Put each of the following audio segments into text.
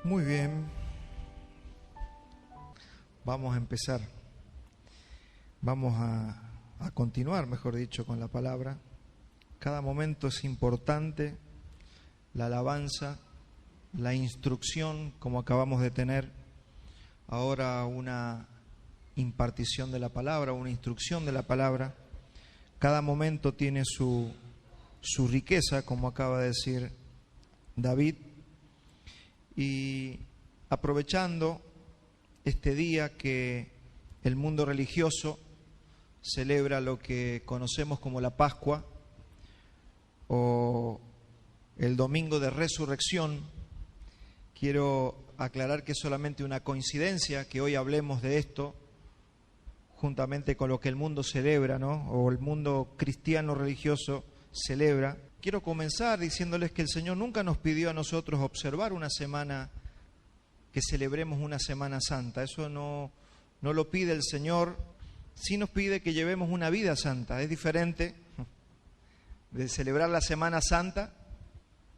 Muy bien, vamos a empezar, vamos a continuar, mejor dicho, con la palabra. Cada momento es importante, la alabanza, la instrucción, como acabamos de tener, ahora una impartición de la palabra, una instrucción de la palabra. Cada momento tiene su riqueza, como acaba de decir David. Y aprovechando este día que el mundo religioso celebra lo que conocemos como la Pascua o el Domingo de Resurrección, quiero aclarar que es solamente una coincidencia que hoy hablemos de esto juntamente con lo que el mundo celebra, ¿no? O el mundo cristiano religioso celebra. Quiero comenzar diciéndoles que el Señor nunca nos pidió a nosotros observar una semana, que celebremos una Semana Santa. Eso no lo pide el Señor. Sí nos pide que llevemos una vida santa. Es diferente de celebrar la Semana Santa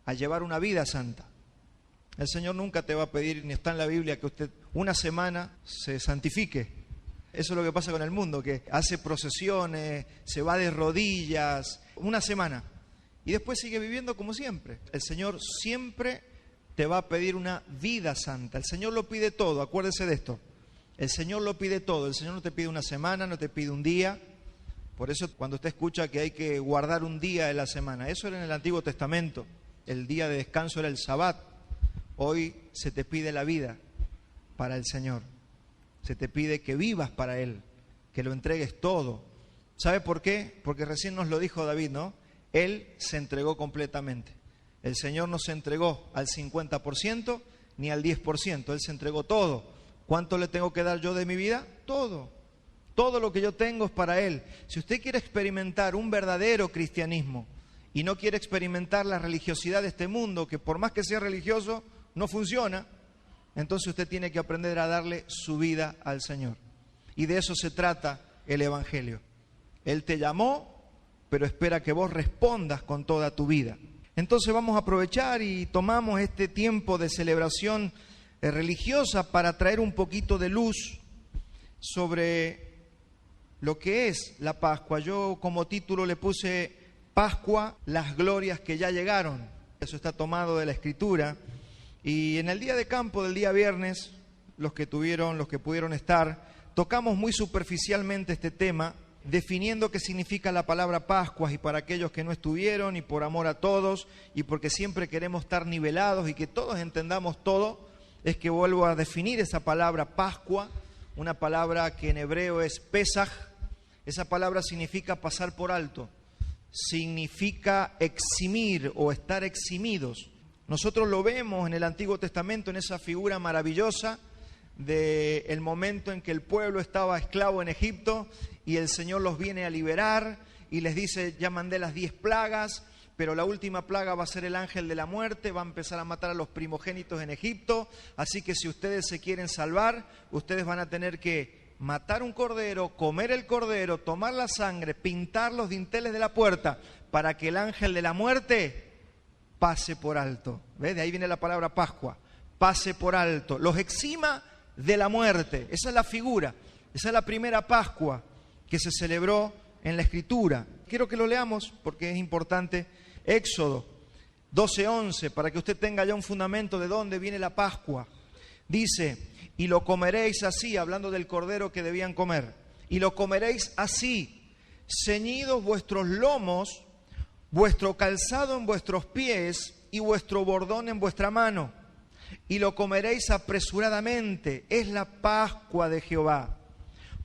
a llevar una vida santa. El Señor nunca te va a pedir, ni está en la Biblia, que usted una semana se santifique. Eso es lo que pasa con el mundo, que hace procesiones, se va de rodillas, una semana. Y después sigue viviendo como siempre. El Señor siempre te va a pedir una vida santa. El Señor lo pide todo, acuérdese de esto. El Señor lo pide todo. El Señor no te pide una semana, no te pide un día. Por eso cuando usted escucha que hay que guardar un día de la semana, eso era en el Antiguo Testamento. El día de descanso era el Sabbat. Hoy se te pide la vida para el Señor. Se te pide que vivas para Él, que lo entregues todo. ¿Sabe por qué? Porque recién nos lo dijo David, ¿no? Él se entregó completamente. El Señor no se entregó al 50% ni al 10%. Él se entregó todo. ¿Cuánto le tengo que dar yo de mi vida? Todo. Todo lo que yo tengo es para Él. Si usted quiere experimentar un verdadero cristianismo y no quiere experimentar la religiosidad de este mundo, que por más que sea religioso, no funciona, entonces usted tiene que aprender a darle su vida al Señor. Y de eso se trata el Evangelio. Él te llamó, pero espera que vos respondas con toda tu vida. Entonces vamos a aprovechar y tomamos este tiempo de celebración religiosa para traer un poquito de luz sobre lo que es la Pascua. Yo como título le puse Pascua, las glorias que ya llegaron. Eso está tomado de la Escritura. Y en el día de campo del día viernes, los que pudieron estar, tocamos muy superficialmente este tema, definiendo qué significa la palabra Pascua, y para aquellos que no estuvieron, y por amor a todos, y porque siempre queremos estar nivelados y que todos entendamos todo, es que vuelvo a definir esa palabra Pascua, una palabra que en hebreo es Pesaj. Esa palabra significa pasar por alto, significa eximir o estar eximidos. Nosotros lo vemos en el Antiguo Testamento, en esa figura maravillosa del momento en que el pueblo estaba esclavo en Egipto y el Señor los viene a liberar y les dice: ya mandé las 10 plagas, pero la última plaga va a ser el ángel de la muerte, va a empezar a matar a los primogénitos en Egipto, así que si ustedes se quieren salvar, ustedes van a tener que matar un cordero, comer el cordero, tomar la sangre, pintar los dinteles de la puerta para que el ángel de la muerte pase por alto. ¿Ves? De ahí viene la palabra Pascua. Pase por alto. Los exima de la muerte. Esa es la figura. Esa es la primera Pascua que se celebró en la Escritura. Quiero que lo leamos porque es importante. Éxodo 12:11, para que usted tenga ya un fundamento de dónde viene la Pascua. Dice: y lo comeréis así, hablando del cordero que debían comer. Y lo comeréis así, ceñidos vuestros lomos, vuestro calzado en vuestros pies y vuestro bordón en vuestra mano, y lo comeréis apresuradamente. Es la Pascua de Jehová.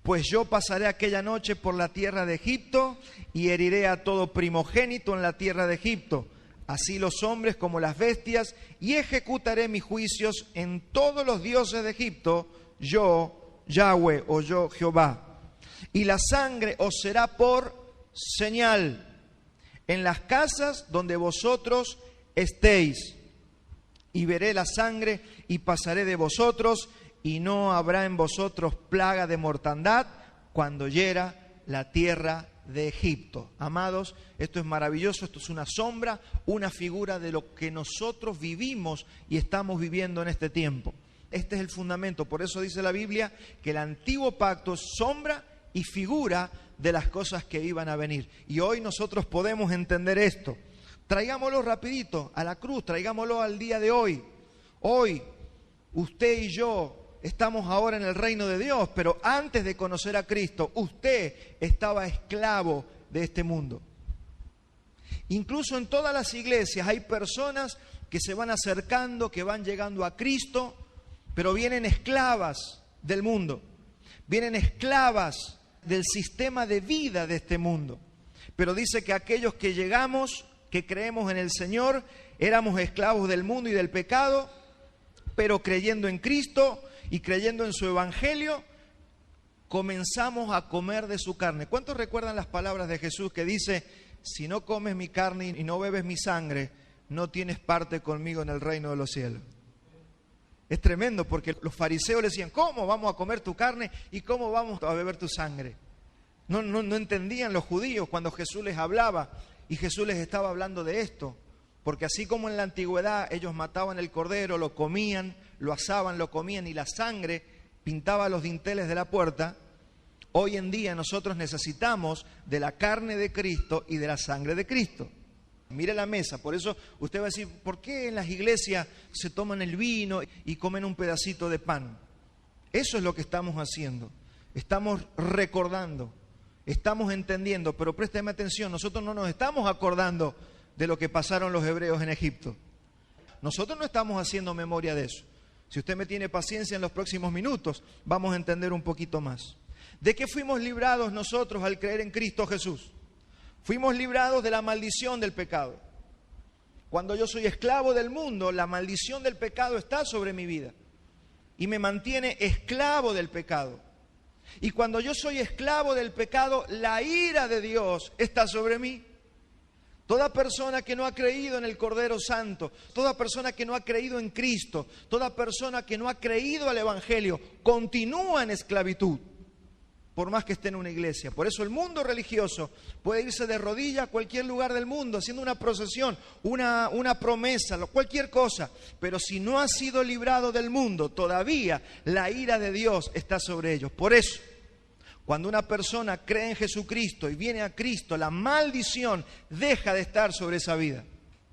Pues yo pasaré aquella noche por la tierra de Egipto y heriré a todo primogénito en la tierra de Egipto, así los hombres como las bestias, y ejecutaré mis juicios en todos los dioses de Egipto, yo, Yahweh, o yo, Jehová. Y la sangre os será por señal en las casas donde vosotros estéis, y veré la sangre y pasaré de vosotros, y no habrá en vosotros plaga de mortandad cuando hiera la tierra de Egipto. Amados, esto es maravilloso, esto es una sombra, una figura de lo que nosotros vivimos y estamos viviendo en este tiempo. Este es el fundamento, por eso dice la Biblia que el antiguo pacto es sombra y figura de las cosas que iban a venir. Y hoy nosotros podemos entender esto. Traigámoslo rapidito a la cruz, traigámoslo al día de hoy. Hoy, usted y yo estamos ahora en el reino de Dios, pero antes de conocer a Cristo, usted estaba esclavo de este mundo. Incluso en todas las iglesias hay personas que se van acercando, que van llegando a Cristo, pero vienen esclavas del mundo, vienen esclavas del sistema de vida de este mundo. Pero dice que aquellos que llegamos, que creemos en el Señor, éramos esclavos del mundo y del pecado, pero creyendo en Cristo y creyendo en su evangelio, comenzamos a comer de su carne. ¿Cuántos recuerdan las palabras de Jesús que dice, si no comes mi carne y no bebes mi sangre, no tienes parte conmigo en el reino de los cielos? Es tremendo porque los fariseos le decían, ¿cómo vamos a comer tu carne y cómo vamos a beber tu sangre? No entendían los judíos cuando Jesús les hablaba, y Jesús les estaba hablando de esto. Porque así como en la antigüedad ellos mataban el cordero, lo comían, lo asaban, lo comían y la sangre pintaba los dinteles de la puerta, hoy en día nosotros necesitamos de la carne de Cristo y de la sangre de Cristo. Mire la mesa, por eso usted va a decir, ¿por qué en las iglesias se toman el vino y comen un pedacito de pan? Eso es lo que estamos haciendo, estamos recordando, estamos entendiendo, pero présteme atención, nosotros no nos estamos acordando de lo que pasaron los hebreos en Egipto. Nosotros no estamos haciendo memoria de eso. Si usted me tiene paciencia, en los próximos minutos vamos a entender un poquito más. ¿De qué fuimos librados nosotros al creer en Cristo Jesús? Fuimos librados de la maldición del pecado. Cuando yo soy esclavo del mundo, la maldición del pecado está sobre mi vida y me mantiene esclavo del pecado. Y cuando yo soy esclavo del pecado, la ira de Dios está sobre mí. Toda persona que no ha creído en el Cordero Santo, toda persona que no ha creído en Cristo, toda persona que no ha creído al Evangelio, continúa en esclavitud, por más que esté en una iglesia. Por eso el mundo religioso puede irse de rodillas a cualquier lugar del mundo, haciendo una procesión, una promesa, cualquier cosa. Pero si no ha sido librado del mundo, todavía la ira de Dios está sobre ellos. Por eso, cuando una persona cree en Jesucristo y viene a Cristo, la maldición deja de estar sobre esa vida.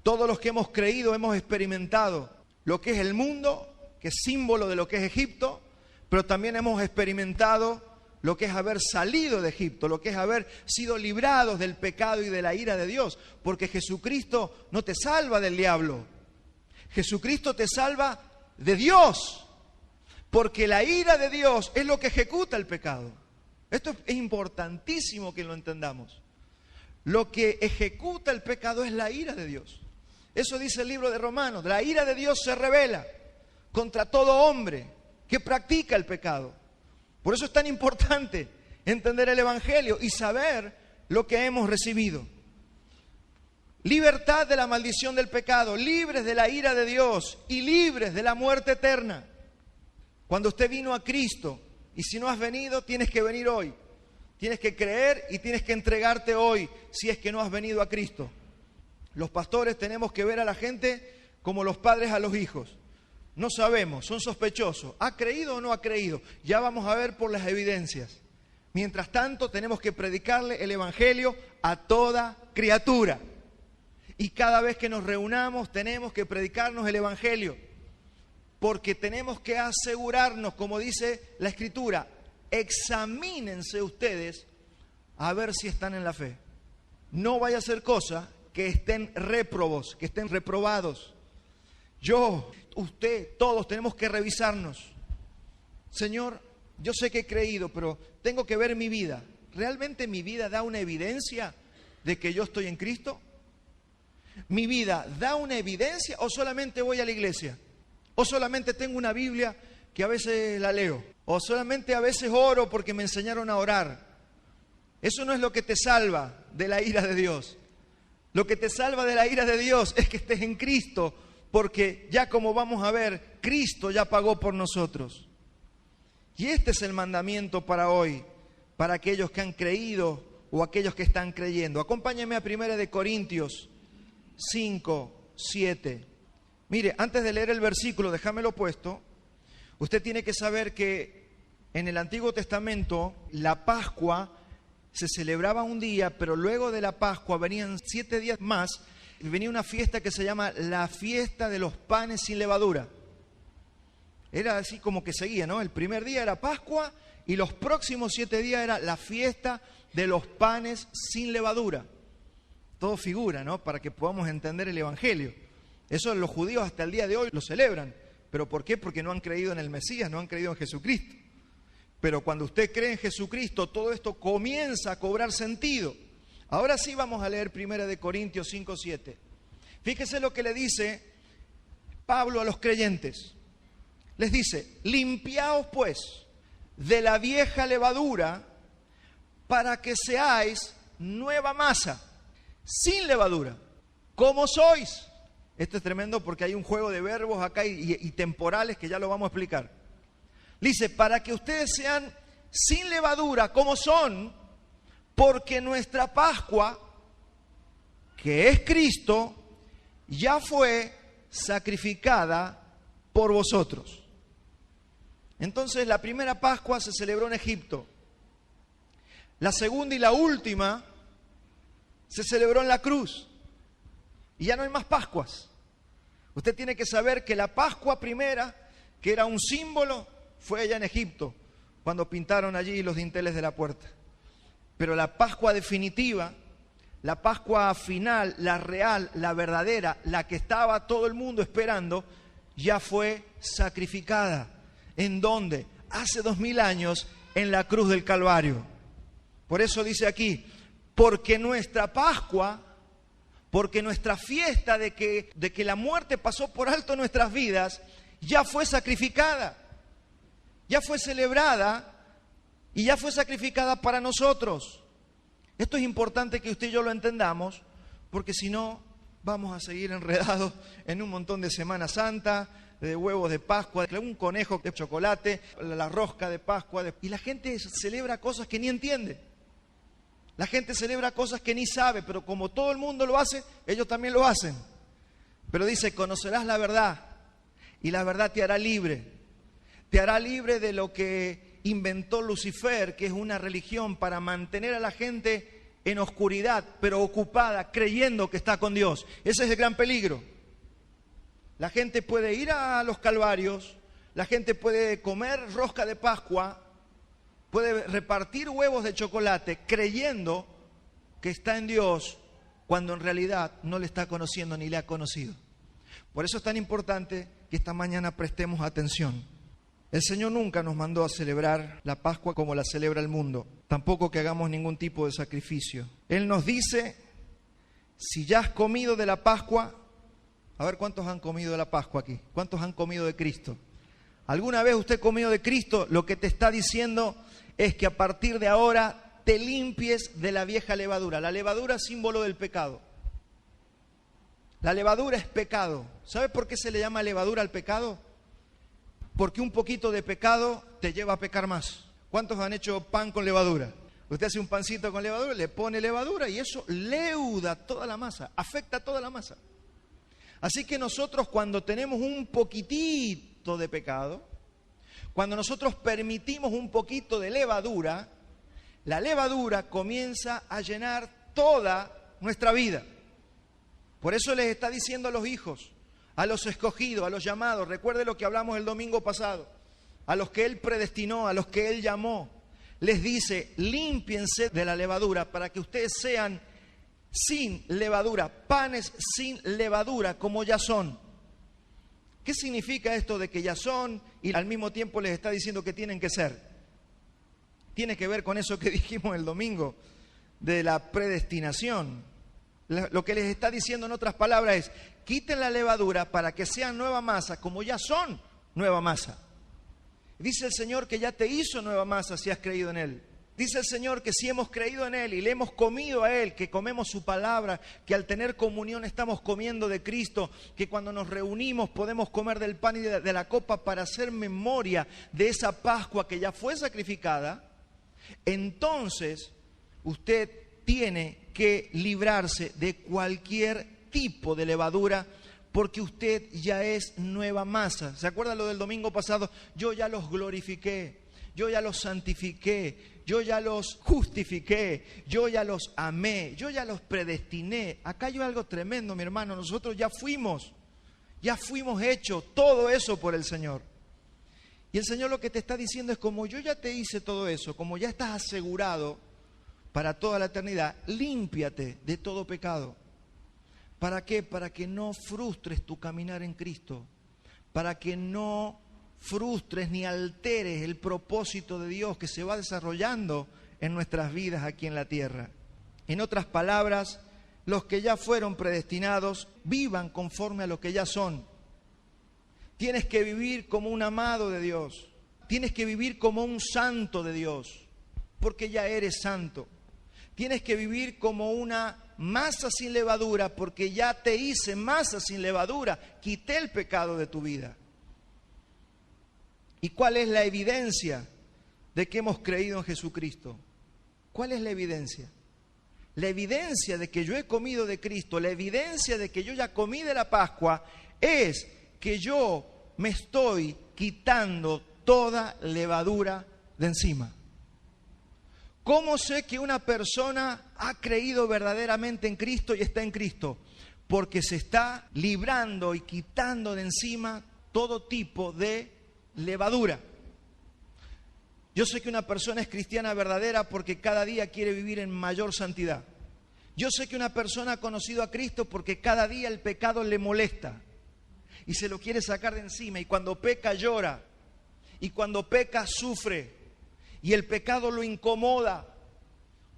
Todos los que hemos creído hemos experimentado lo que es el mundo, que es símbolo de lo que es Egipto, pero también hemos experimentado lo que es haber salido de Egipto, lo que es haber sido librados del pecado y de la ira de Dios, porque Jesucristo no te salva del diablo, Jesucristo te salva de Dios, porque la ira de Dios es lo que ejecuta el pecado. Esto es importantísimo que lo entendamos. Lo que ejecuta el pecado es la ira de Dios. Eso dice el libro de Romanos, la ira de Dios se revela contra todo hombre que practica el pecado. Por eso es tan importante entender el Evangelio y saber lo que hemos recibido. Libertad de la maldición del pecado, libres de la ira de Dios y libres de la muerte eterna. Cuando usted vino a Cristo, y si no has venido, tienes que venir hoy. Tienes que creer y tienes que entregarte hoy si es que no has venido a Cristo. Los pastores tenemos que ver a la gente como los padres a los hijos. No sabemos, son sospechosos. ¿Ha creído o no ha creído? Ya vamos a ver por las evidencias. Mientras tanto, tenemos que predicarle el Evangelio a toda criatura. Y cada vez que nos reunamos, tenemos que predicarnos el Evangelio. Porque tenemos que asegurarnos, como dice la Escritura, examínense ustedes a ver si están en la fe. No vaya a ser cosa que estén réprobos, que estén reprobados. Yo, usted, todos tenemos que revisarnos. Señor, yo sé que he creído, pero tengo que ver mi vida. ¿Realmente mi vida da una evidencia de que yo estoy en Cristo? ¿Mi vida da una evidencia o solamente voy a la iglesia? ¿O solamente tengo una Biblia que a veces la leo? ¿O solamente a veces oro porque me enseñaron a orar? Eso no es lo que te salva de la ira de Dios. Lo que te salva de la ira de Dios es que estés en Cristo, porque ya como vamos a ver, Cristo ya pagó por nosotros. Y este es el mandamiento para hoy, para aquellos que han creído o aquellos que están creyendo. Acompáñenme a 1 Corintios 5, 7. Mire, antes de leer el versículo, déjamelo puesto. Usted tiene que saber que en el Antiguo Testamento la Pascua se celebraba un día, pero luego de la Pascua venían 7 días más y venía una fiesta que se llama la fiesta de los panes sin levadura. Era así como que seguía, ¿no? El primer día era Pascua y los próximos 7 días era la fiesta de los panes sin levadura. Todo figura, ¿no? Para que podamos entender el Evangelio. Eso los judíos hasta el día de hoy lo celebran. ¿Pero por qué? Porque no han creído en el Mesías, no han creído en Jesucristo. Pero cuando usted cree en Jesucristo, todo esto comienza a cobrar sentido. Ahora sí vamos a leer 1 Corintios 5, 7. Fíjese lo que le dice Pablo a los creyentes. Les dice, limpiaos pues de la vieja levadura para que seáis nueva masa, sin levadura, como sois. Esto es tremendo porque hay un juego de verbos acá y temporales que ya lo vamos a explicar. Dice, para que ustedes sean sin levadura, como son, porque nuestra Pascua, que es Cristo, ya fue sacrificada por vosotros. Entonces la primera Pascua se celebró en Egipto. La segunda y la última se celebró en la cruz. Y ya no hay más Pascuas. Usted tiene que saber que la Pascua primera, que era un símbolo, fue allá en Egipto, cuando pintaron allí los dinteles de la puerta. Pero la Pascua definitiva, la Pascua final, la real, la verdadera, la que estaba todo el mundo esperando, ya fue sacrificada. ¿En dónde? Hace 2000 años, en la cruz del Calvario. Por eso dice aquí, porque nuestra Pascua, porque nuestra fiesta de que la muerte pasó por alto en nuestras vidas, ya fue sacrificada, ya fue celebrada y ya fue sacrificada para nosotros. Esto es importante que usted y yo lo entendamos, porque si no, vamos a seguir enredados en un montón de Semana Santa, de huevos de Pascua, de un conejo de chocolate, la rosca de Pascua, y la gente celebra cosas que ni entiende. La gente celebra cosas que ni sabe, pero como todo el mundo lo hace, ellos también lo hacen. Pero dice, conocerás la verdad y la verdad te hará libre. Te hará libre de lo que inventó Lucifer, que es una religión para mantener a la gente en oscuridad, pero ocupada, creyendo que está con Dios. Ese es el gran peligro. La gente puede ir a los calvarios, la gente puede comer rosca de Pascua, puede repartir huevos de chocolate creyendo que está en Dios, cuando en realidad no le está conociendo ni le ha conocido. Por eso es tan importante que esta mañana prestemos atención. El Señor nunca nos mandó a celebrar la Pascua como la celebra el mundo, tampoco que hagamos ningún tipo de sacrificio. Él nos dice, si ya has comido de la Pascua, a ver cuántos han comido de la Pascua aquí, cuántos han comido de Cristo. ¿Alguna vez usted comió de Cristo? Lo que te está diciendo es que a partir de ahora te limpies de la vieja levadura. La levadura es símbolo del pecado. La levadura es pecado. ¿Sabe por qué se le llama levadura al pecado? Porque un poquito de pecado te lleva a pecar más. ¿Cuántos han hecho pan con levadura? Usted hace un pancito con levadura, le pone levadura y eso leuda toda la masa, afecta toda la masa. Así que nosotros cuando tenemos un poquitito de pecado, cuando nosotros permitimos un poquito de levadura, la levadura comienza a llenar toda nuestra vida. Por eso les está diciendo a los hijos, a los escogidos, a los llamados, recuerde lo que hablamos el domingo pasado, a los que Él predestinó, a los que Él llamó, les dice, límpiense de la levadura para que ustedes sean sin levadura, panes sin levadura como ya son. ¿Qué significa esto de que ya son y al mismo tiempo les está diciendo que tienen que ser? Tiene que ver con eso que dijimos el domingo de la predestinación. Lo que les está diciendo en otras palabras es, quiten la levadura para que sean nueva masa como ya son nueva masa. Dice el Señor que ya te hizo nueva masa si has creído en Él. Dice el Señor que si hemos creído en Él y le hemos comido a Él, que comemos su palabra, que al tener comunión estamos comiendo de Cristo, que cuando nos reunimos podemos comer del pan y de la copa para hacer memoria de esa Pascua que ya fue sacrificada, entonces usted tiene que librarse de cualquier tipo de levadura, porque usted ya es nueva masa. ¿Se acuerda lo del domingo pasado? Yo ya los glorifiqué, yo ya los santifiqué, yo ya los justifiqué, yo ya los amé, yo ya los predestiné. Acá hay algo tremendo, mi hermano. Nosotros ya fuimos hechos todo eso por el Señor. Y el Señor lo que te está diciendo es: como yo ya te hice todo eso, como ya estás asegurado para toda la eternidad, límpiate de todo pecado. ¿Para qué? Para que no frustres tu caminar en Cristo, para que no frustres ni alteres el propósito de Dios que se va desarrollando en nuestras vidas aquí en la tierra. En otras palabras, los que ya fueron predestinados, vivan conforme a lo que ya son. Tienes que vivir como un amado de Dios, tienes que vivir como un santo de Dios, porque ya eres santo. Tienes que vivir como una masa sin levadura, porque ya te hice masa sin levadura, quité el pecado de tu vida. ¿Y cuál es la evidencia de que hemos creído en Jesucristo? ¿Cuál es la evidencia? La evidencia de que yo he comido de Cristo, la evidencia de que yo ya comí de la Pascua, es que yo me estoy quitando toda levadura de encima. ¿Cómo sé que una persona ha creído verdaderamente en Cristo y está en Cristo? Porque se está librando y quitando de encima todo tipo de levadura. Yo sé que una persona es cristiana verdadera porque cada día quiere vivir en mayor santidad. Yo sé que una persona ha conocido a Cristo porque cada día el pecado le molesta y se lo quiere sacar de encima, y cuando peca llora, y cuando peca sufre, y el pecado lo incomoda.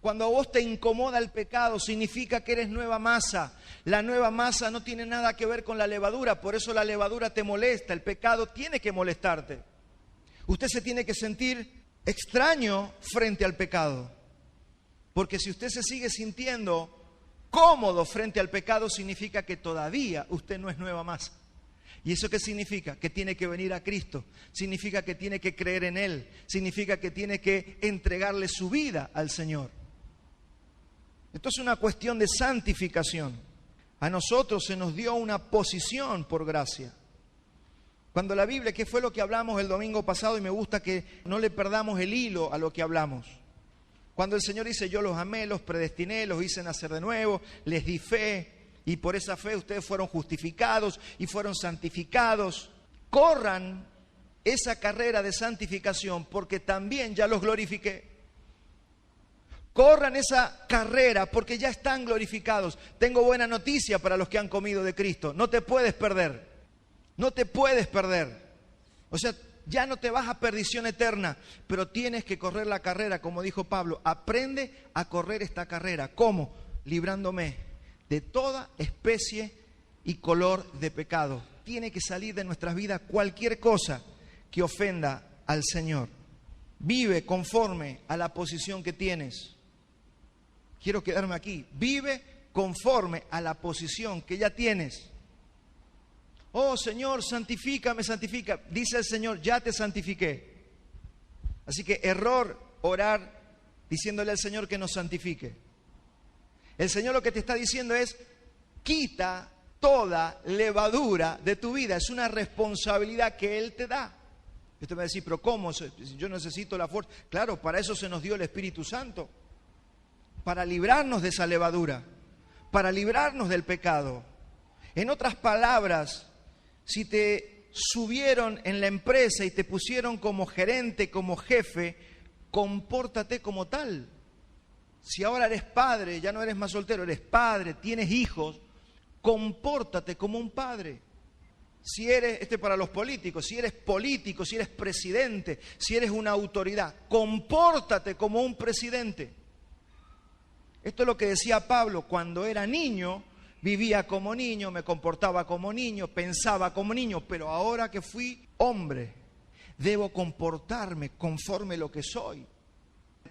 Cuando a vos te incomoda el pecado, significa que eres nueva masa. La nueva masa no tiene nada que ver con la levadura, por eso la levadura te molesta, el pecado tiene que molestarte. Usted se tiene que sentir extraño frente al pecado, porque si usted se sigue sintiendo cómodo frente al pecado, significa que todavía usted no es nueva masa. ¿Y eso qué significa? Que tiene que venir a Cristo, significa que tiene que creer en Él, significa que tiene que entregarle su vida al Señor. Esto es una cuestión de santificación. A nosotros se nos dio una posición por gracia. Cuando la Biblia, que fue lo que hablamos el domingo pasado, y me gusta que no le perdamos el hilo a lo que hablamos. Cuando el Señor dice: yo los amé, los predestiné, los hice nacer de nuevo, les di fe, y por esa fe ustedes fueron justificados y fueron santificados. Corran esa carrera de santificación, porque también ya los glorifiqué. Corran esa carrera porque ya están glorificados. Tengo buena noticia para los que han comido de Cristo: no te puedes perder. No te puedes perder. O sea, ya no te vas a perdición eterna, pero tienes que correr la carrera, como dijo Pablo. Aprende a correr esta carrera. ¿Cómo? Librándome de toda especie y color de pecado. Tiene que salir de nuestras vidas cualquier cosa que ofenda al Señor. Vive conforme a la posición que tienes. Quiero quedarme aquí. Vive conforme a la posición que ya tienes. Oh Señor, santifícame, santifica. Dice el Señor: ya te santifiqué. Así que error orar diciéndole al Señor que nos santifique. El Señor lo que te está diciendo es: quita toda levadura de tu vida. Es una responsabilidad que Él te da. Usted me va a decir: pero ¿cómo? Yo necesito la fuerza. Claro, para eso se nos dio el Espíritu Santo, para librarnos de esa levadura, para librarnos del pecado. En otras palabras, si te subieron en la empresa y te pusieron como gerente, como jefe, compórtate como tal. Si ahora eres padre, ya no eres más soltero, eres padre, tienes hijos, compórtate como un padre. Si eres, para los políticos, si eres político, si eres presidente, si eres una autoridad, compórtate como un presidente. Esto es lo que decía Pablo: cuando era niño, vivía como niño, me comportaba como niño, pensaba como niño, pero ahora que fui hombre, debo comportarme conforme a lo que soy.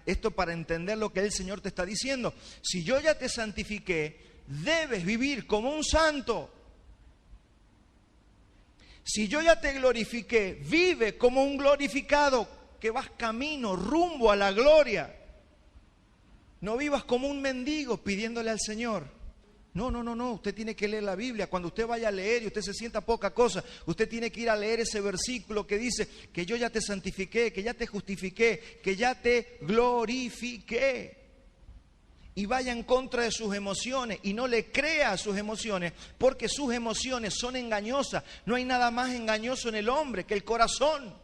Esto para entender lo que el Señor te está diciendo. Si yo ya te santifiqué, debes vivir como un santo. Si yo ya te glorifiqué, vive como un glorificado, que vas camino, rumbo a la gloria. No vivas como un mendigo pidiéndole al Señor. No, usted tiene que leer la Biblia. Cuando usted vaya a leer y usted se sienta poca cosa, usted tiene que ir a leer ese versículo que dice que yo ya te santifiqué, que ya te justifiqué, que ya te glorifiqué. Y vaya en contra de sus emociones y no le crea a sus emociones, porque sus emociones son engañosas. No hay nada más engañoso en el hombre que el corazón.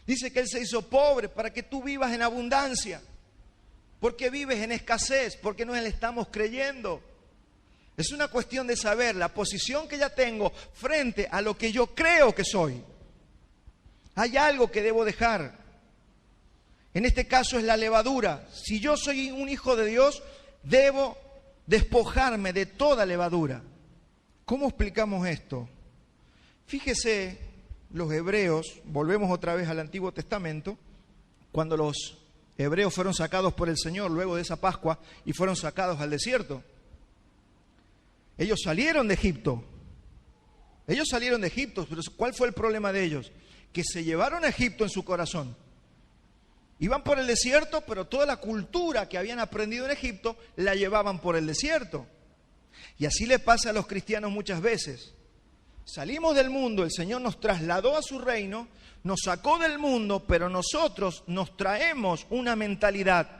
Dice que Él se hizo pobre para que tú vivas en abundancia. Porque vives en escasez, porque no le estamos creyendo. Es una cuestión de saber la posición que ya tengo frente a lo que yo creo que soy. Hay algo que debo dejar. En este caso es la levadura. Si yo soy un hijo de Dios, debo despojarme de toda levadura. ¿Cómo explicamos esto? Fíjese, los hebreos, volvemos otra vez al Antiguo Testamento, cuando los hebreos fueron sacados por el Señor luego de esa Pascua y fueron sacados al desierto. Ellos salieron de Egipto. Ellos salieron de Egipto, pero ¿cuál fue el problema de ellos? Que se llevaron a Egipto en su corazón. Iban por el desierto, pero toda la cultura que habían aprendido en Egipto la llevaban por el desierto. Y así le pasa a los cristianos muchas veces. Salimos del mundo, el Señor nos trasladó a su reino, nos sacó del mundo, pero nosotros nos traemos una mentalidad.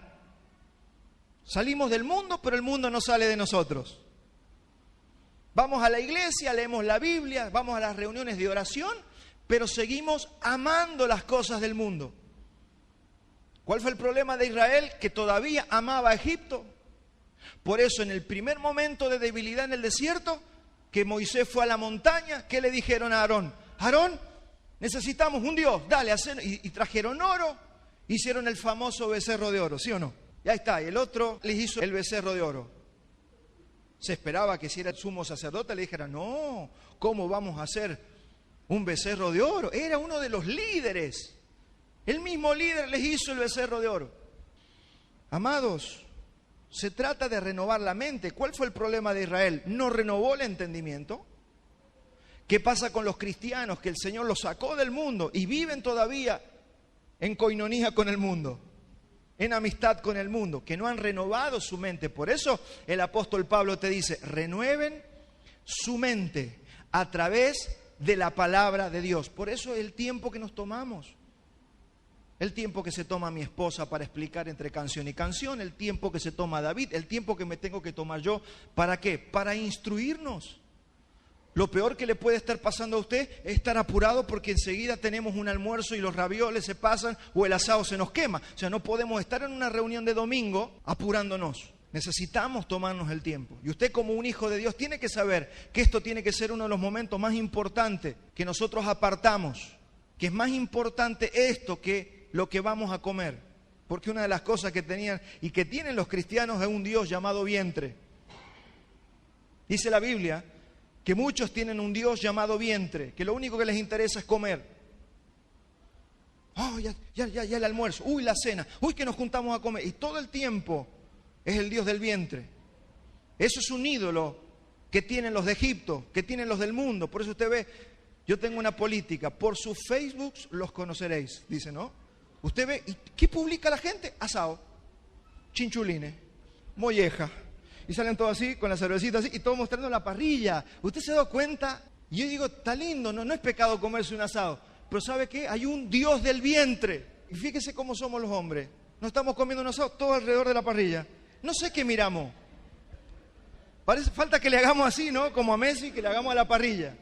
Salimos del mundo, pero el mundo no sale de nosotros. Vamos a la iglesia, leemos la Biblia, vamos a las reuniones de oración, pero seguimos amando las cosas del mundo. ¿Cuál fue el problema de Israel? Que todavía amaba a Egipto. Por eso en el primer momento de debilidad en el desierto, que Moisés fue a la montaña, ¿qué le dijeron a Aarón? Aarón, necesitamos un Dios, dale, y trajeron oro, hicieron el famoso becerro de oro, ¿sí o no? Y ahí está, y el otro les hizo el becerro de oro. Se esperaba que si era el sumo sacerdote le dijera, no, ¿cómo vamos a hacer un becerro de oro? Era uno de los líderes. El mismo líder les hizo el becerro de oro. Amados, se trata de renovar la mente. ¿Cuál fue el problema de Israel? No renovó el entendimiento. ¿Qué pasa con los cristianos? Que el Señor los sacó del mundo y viven todavía en coinonía con el mundo, en amistad con el mundo, que no han renovado su mente. Por eso el apóstol Pablo te dice, renueven su mente a través de la palabra de Dios. Por eso el tiempo que nos tomamos, el tiempo que se toma mi esposa para explicar entre canción y canción, el tiempo que se toma David, el tiempo que me tengo que tomar yo, ¿para qué? Para instruirnos. Lo peor que le puede estar pasando a usted es estar apurado porque enseguida tenemos un almuerzo y los ravioles se pasan o el asado se nos quema. O sea, no podemos estar en una reunión de domingo apurándonos. Necesitamos tomarnos el tiempo. Y usted como un hijo de Dios tiene que saber que esto tiene que ser uno de los momentos más importantes que nosotros apartamos. Que es más importante esto que lo que vamos a comer. Porque una de las cosas que tenían y que tienen los cristianos es un Dios llamado vientre. Dice la Biblia que muchos tienen un Dios llamado vientre, que lo único que les interesa es comer. Oh, ya el almuerzo, uy, la cena, uy, que nos juntamos a comer. Y todo el tiempo es el Dios del vientre. Eso es un ídolo que tienen los de Egipto, que tienen los del mundo. Por eso usted ve, yo tengo una política, por sus Facebooks los conoceréis, dice, ¿no? Usted ve, ¿y qué publica la gente? Asado, chinchulines, molleja. Y salen todos así, con la cervecita así, y todos mostrando la parrilla. ¿Usted se da cuenta? Y yo digo, está lindo, no es pecado comerse un asado. Pero ¿sabe qué? Hay un Dios del vientre. Y fíjese cómo somos los hombres. No estamos comiendo un asado todo alrededor de la parrilla. No sé qué miramos. Falta que le hagamos así, ¿no? Como a Messi, que le hagamos a la parrilla.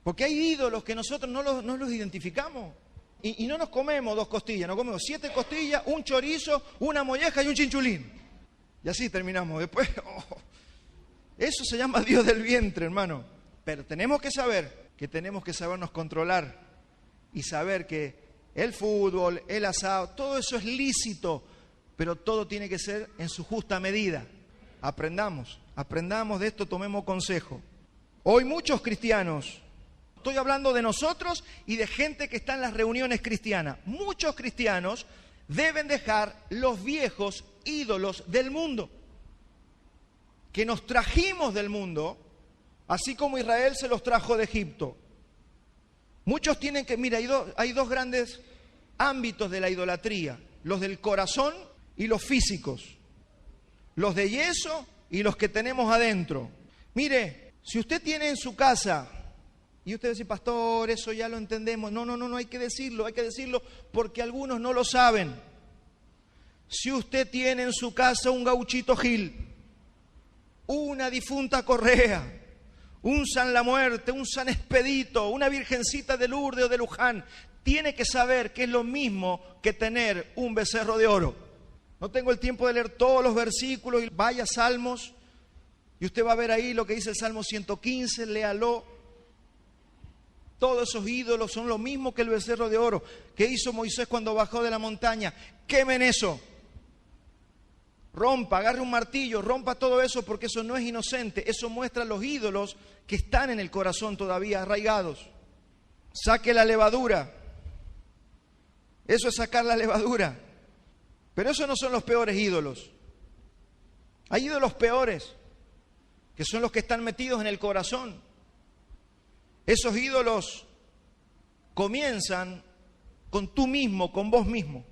Porque hay ídolos que nosotros no los identificamos. Y no nos comemos 2 costillas, nos comemos 7 costillas, un chorizo, una molleja y un chinchulín. Y así terminamos. Después, eso se llama Dios del vientre, hermano. Pero tenemos que saber que tenemos que sabernos controlar y saber que el fútbol, el asado, todo eso es lícito, pero todo tiene que ser en su justa medida. Aprendamos de esto, tomemos consejo. Hoy muchos cristianos, estoy hablando de nosotros y de gente que está en las reuniones cristianas, muchos cristianos deben dejar los viejos ídolos del mundo, que nos trajimos del mundo, así como Israel se los trajo de Egipto. Muchos tienen que, mira, hay dos grandes ámbitos de la idolatría, los del corazón y los físicos. los de yeso y los que tenemos adentro. Mire, si usted tiene en su casa, y usted dice, pastor, eso ya lo entendemos. No hay que decirlo porque algunos no lo saben. Si usted tiene en su casa un Gauchito Gil, una difunta Correa, un San La Muerte, un San Expedito, una Virgencita de Lourdes o de Luján, tiene que saber que es lo mismo que tener un becerro de oro. No tengo el tiempo de leer todos los versículos, y vaya Salmos, y usted va a ver ahí lo que dice el Salmo 115, léalo. Todos esos ídolos son lo mismo que el becerro de oro. ¿Qué hizo Moisés cuando bajó de la montaña? Quemen eso. Rompa, agarre un martillo, rompa todo eso, porque eso no es inocente. Eso muestra los ídolos que están en el corazón todavía arraigados. Saque la levadura. Eso es sacar la levadura. Pero esos no son los peores ídolos. Hay ídolos peores, que son los que están metidos en el corazón. Esos ídolos comienzan con tú mismo, con vos mismo.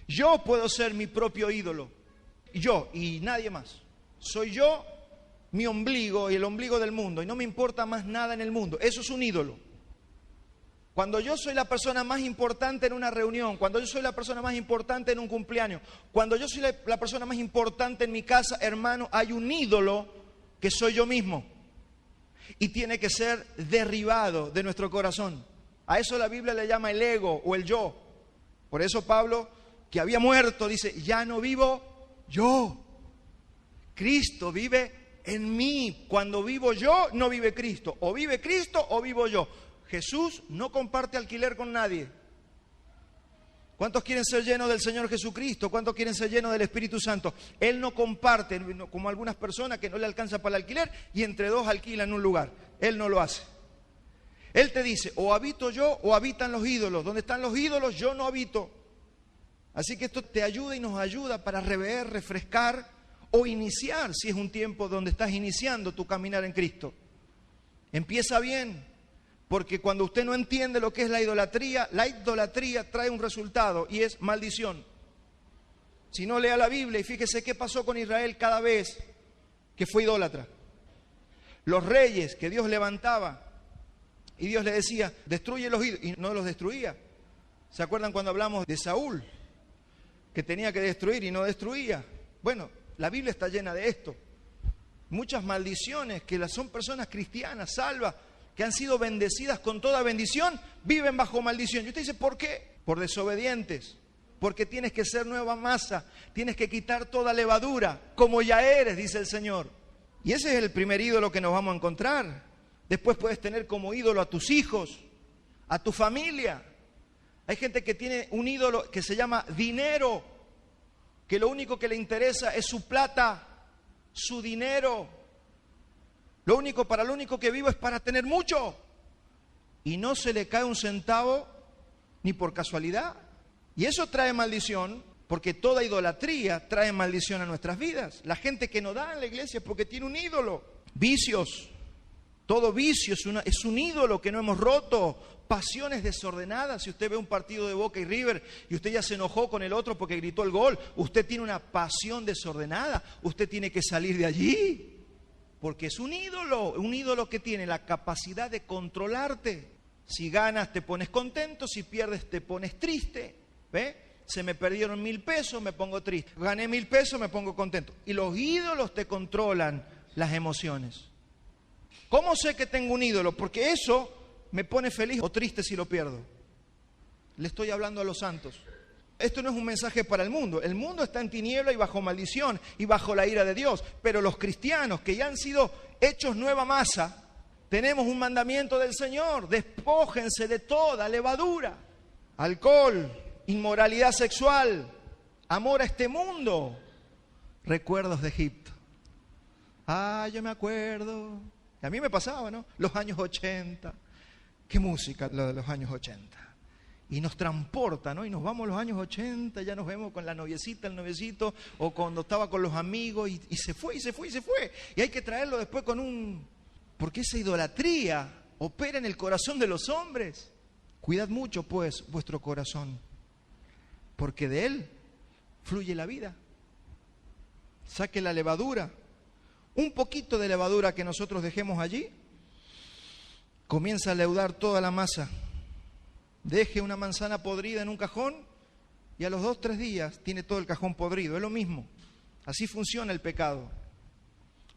Yo puedo ser mi propio ídolo. Yo y nadie más. Soy yo, mi ombligo y el ombligo del mundo. Y no me importa más nada en el mundo. Eso es un ídolo. Cuando yo soy la persona más importante en una reunión, cuando yo soy la persona más importante en un cumpleaños, cuando yo soy la persona más importante en mi casa, hermano, hay un ídolo que soy yo mismo. Y tiene que ser derribado de nuestro corazón. A eso la Biblia le llama el ego o el yo. Por eso Pablo, que había muerto, dice, ya no vivo yo. Cristo vive en mí. Cuando vivo yo, no vive Cristo. O vive Cristo o vivo yo. Jesús no comparte alquiler con nadie. ¿Cuántos quieren ser llenos del Señor Jesucristo? ¿Cuántos quieren ser llenos del Espíritu Santo? Él no comparte, como algunas personas que no le alcanza para el alquiler y entre dos alquilan un lugar. Él no lo hace. Él te dice, o habito yo o habitan los ídolos. Donde están los ídolos, yo no habito. Así que esto te ayuda y nos ayuda para rever, refrescar o iniciar, si es un tiempo donde estás iniciando tu caminar en Cristo. Empieza bien. Porque cuando usted no entiende lo que es la idolatría trae un resultado y es maldición. Si no, lea la Biblia y fíjese qué pasó con Israel cada vez que fue idólatra. Los reyes que Dios levantaba y Dios le decía, destruye los ídolos, y no los destruía. ¿Se acuerdan cuando hablamos de Saúl? Que tenía que destruir y no destruía. Bueno, la Biblia está llena de esto. Muchas maldiciones que son personas cristianas, salvas, que han sido bendecidas con toda bendición, viven bajo maldición. Y usted dice, ¿por qué? Por desobedientes. Porque tienes que ser nueva masa, tienes que quitar toda levadura, como ya eres, dice el Señor. Y ese es el primer ídolo que nos vamos a encontrar. Después puedes tener como ídolo a tus hijos, a tu familia. Hay gente que tiene un ídolo que se llama dinero, que lo único que le interesa es su plata, su dinero. Lo único que vivo es para tener mucho. Y no se le cae un centavo ni por casualidad. Y eso trae maldición, porque toda idolatría trae maldición a nuestras vidas. La gente que no da en la iglesia es porque tiene un ídolo. Vicios. Todo vicio es un ídolo que no hemos roto. Pasiones desordenadas. Si usted ve un partido de Boca y River y usted ya se enojó con el otro porque gritó el gol, usted tiene una pasión desordenada. Usted tiene que salir de allí. Porque es un ídolo que tiene la capacidad de controlarte. Si ganas te pones contento, si pierdes te pones triste. ¿Ve? Se me perdieron 1.000 pesos, me pongo triste. Gané 1.000 pesos, me pongo contento. Y los ídolos te controlan las emociones. ¿Cómo sé que tengo un ídolo? Porque eso me pone feliz o triste si lo pierdo. Le estoy hablando a los santos. Esto no es un mensaje para el mundo. El mundo está en tiniebla y bajo maldición y bajo la ira de Dios. Pero los cristianos que ya han sido hechos nueva masa, tenemos un mandamiento del Señor. Despójense de toda levadura, alcohol, inmoralidad sexual, amor a este mundo, recuerdos de Egipto. Yo me acuerdo. A mí me pasaba, ¿no? Los años 80. Qué música lo de los años 80. Y nos transporta, ¿no? Y nos vamos a los años 80, ya nos vemos con la noviecita, el noviecito, o cuando estaba con los amigos, y se fue. Y hay que traerlo después porque esa idolatría opera en el corazón de los hombres. Cuidad mucho, pues, vuestro corazón, porque de él fluye la vida. saque la levadura. Un poquito de levadura que nosotros dejemos allí, comienza a leudar toda la masa. Deje una manzana podrida en un cajón y a los 2-3 días tiene todo el cajón podrido. Es lo mismo. Así funciona el pecado.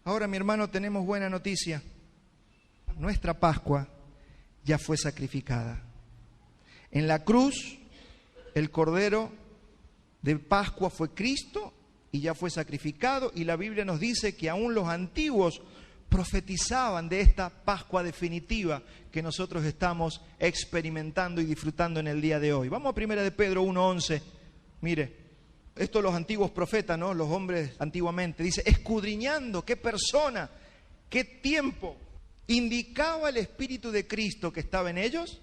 Ahora, mi hermano, tenemos buena noticia. Nuestra Pascua ya fue sacrificada. En la cruz, el Cordero de Pascua fue Cristo y ya fue sacrificado. Y la Biblia nos dice que aún los antiguos profetizaban de esta Pascua definitiva que nosotros estamos experimentando y disfrutando en el día de hoy. Vamos a 1 de Pedro 1:11. Mire, esto los antiguos profetas, ¿no? Los hombres antiguamente. Dice, escudriñando qué persona, qué tiempo indicaba el Espíritu de Cristo que estaba en ellos,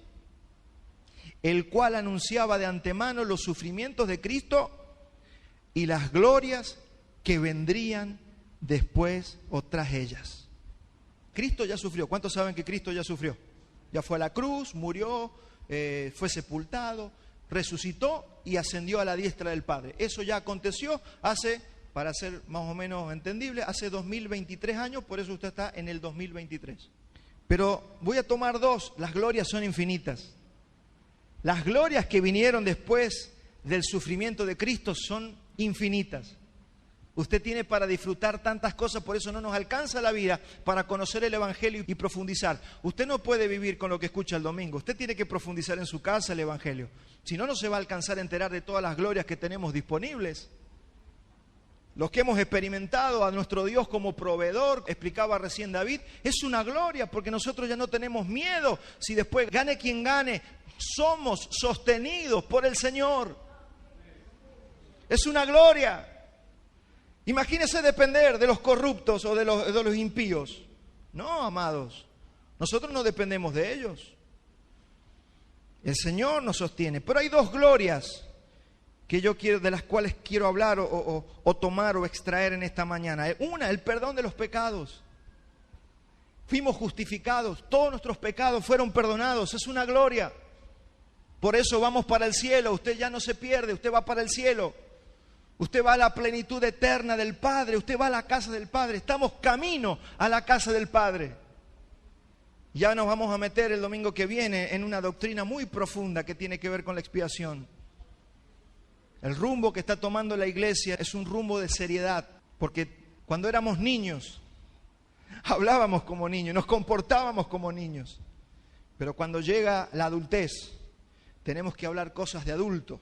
el cual anunciaba de antemano los sufrimientos de Cristo y las glorias que vendrían después o tras ellas. Cristo ya sufrió. ¿Cuántos saben que Cristo ya sufrió? Ya fue a la cruz, murió, fue sepultado, resucitó y ascendió a la diestra del Padre. Eso ya aconteció hace, para ser más o menos entendible, hace 2023 años, por eso usted está en el 2023. Pero voy a tomar dos, las glorias son infinitas. Las glorias que vinieron después del sufrimiento de Cristo son infinitas. Usted tiene para disfrutar tantas cosas, por eso no nos alcanza la vida para conocer el Evangelio y profundizar. Usted no puede vivir con lo que escucha el domingo, usted tiene que profundizar en su casa el Evangelio. Si no, no se va a alcanzar a enterar de todas las glorias que tenemos disponibles. Los que hemos experimentado a nuestro Dios como proveedor, explicaba recién David, es una gloria porque nosotros ya no tenemos miedo. Si después gane quien gane, somos sostenidos por el Señor. Es una gloria. Imagínese depender de los corruptos o de los impíos. No, amados, nosotros no dependemos de ellos. El Señor nos sostiene. Pero hay dos glorias que yo quiero, de las cuales quiero hablar o tomar o extraer en esta mañana. Una, el perdón de los pecados. Fuimos justificados, todos nuestros pecados fueron perdonados, es una gloria. Por eso vamos para el cielo, usted ya no se pierde, usted va para el cielo. Usted va a la plenitud eterna del Padre, usted va a la casa del Padre, estamos camino a la casa del Padre. Ya nos vamos a meter el domingo que viene en una doctrina muy profunda que tiene que ver con la expiación. El rumbo que está tomando la iglesia es un rumbo de seriedad, porque cuando éramos niños, hablábamos como niños, nos comportábamos como niños. Pero cuando llega la adultez, tenemos que hablar cosas de adulto.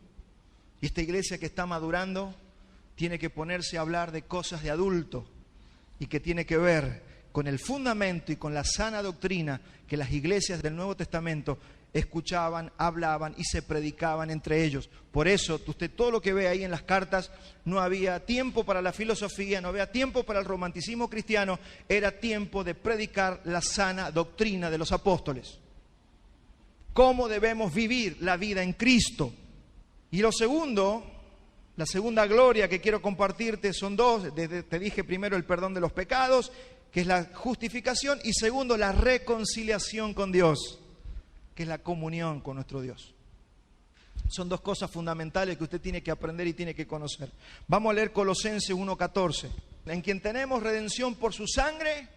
Y esta iglesia que está madurando tiene que ponerse a hablar de cosas de adulto y que tiene que ver con el fundamento y con la sana doctrina que las iglesias del Nuevo Testamento escuchaban, hablaban y se predicaban entre ellos. Por eso, usted todo lo que ve ahí en las cartas, no había tiempo para la filosofía, no había tiempo para el romanticismo cristiano, era tiempo de predicar la sana doctrina de los apóstoles. ¿Cómo debemos vivir la vida en Cristo? Y lo segundo, la segunda gloria que quiero compartirte son dos. Te dije primero el perdón de los pecados, que es la justificación, y segundo, la reconciliación con Dios, que es la comunión con nuestro Dios. Son dos cosas fundamentales que usted tiene que aprender y tiene que conocer. Vamos a leer Colosenses 1:14. En quien tenemos redención por su sangre,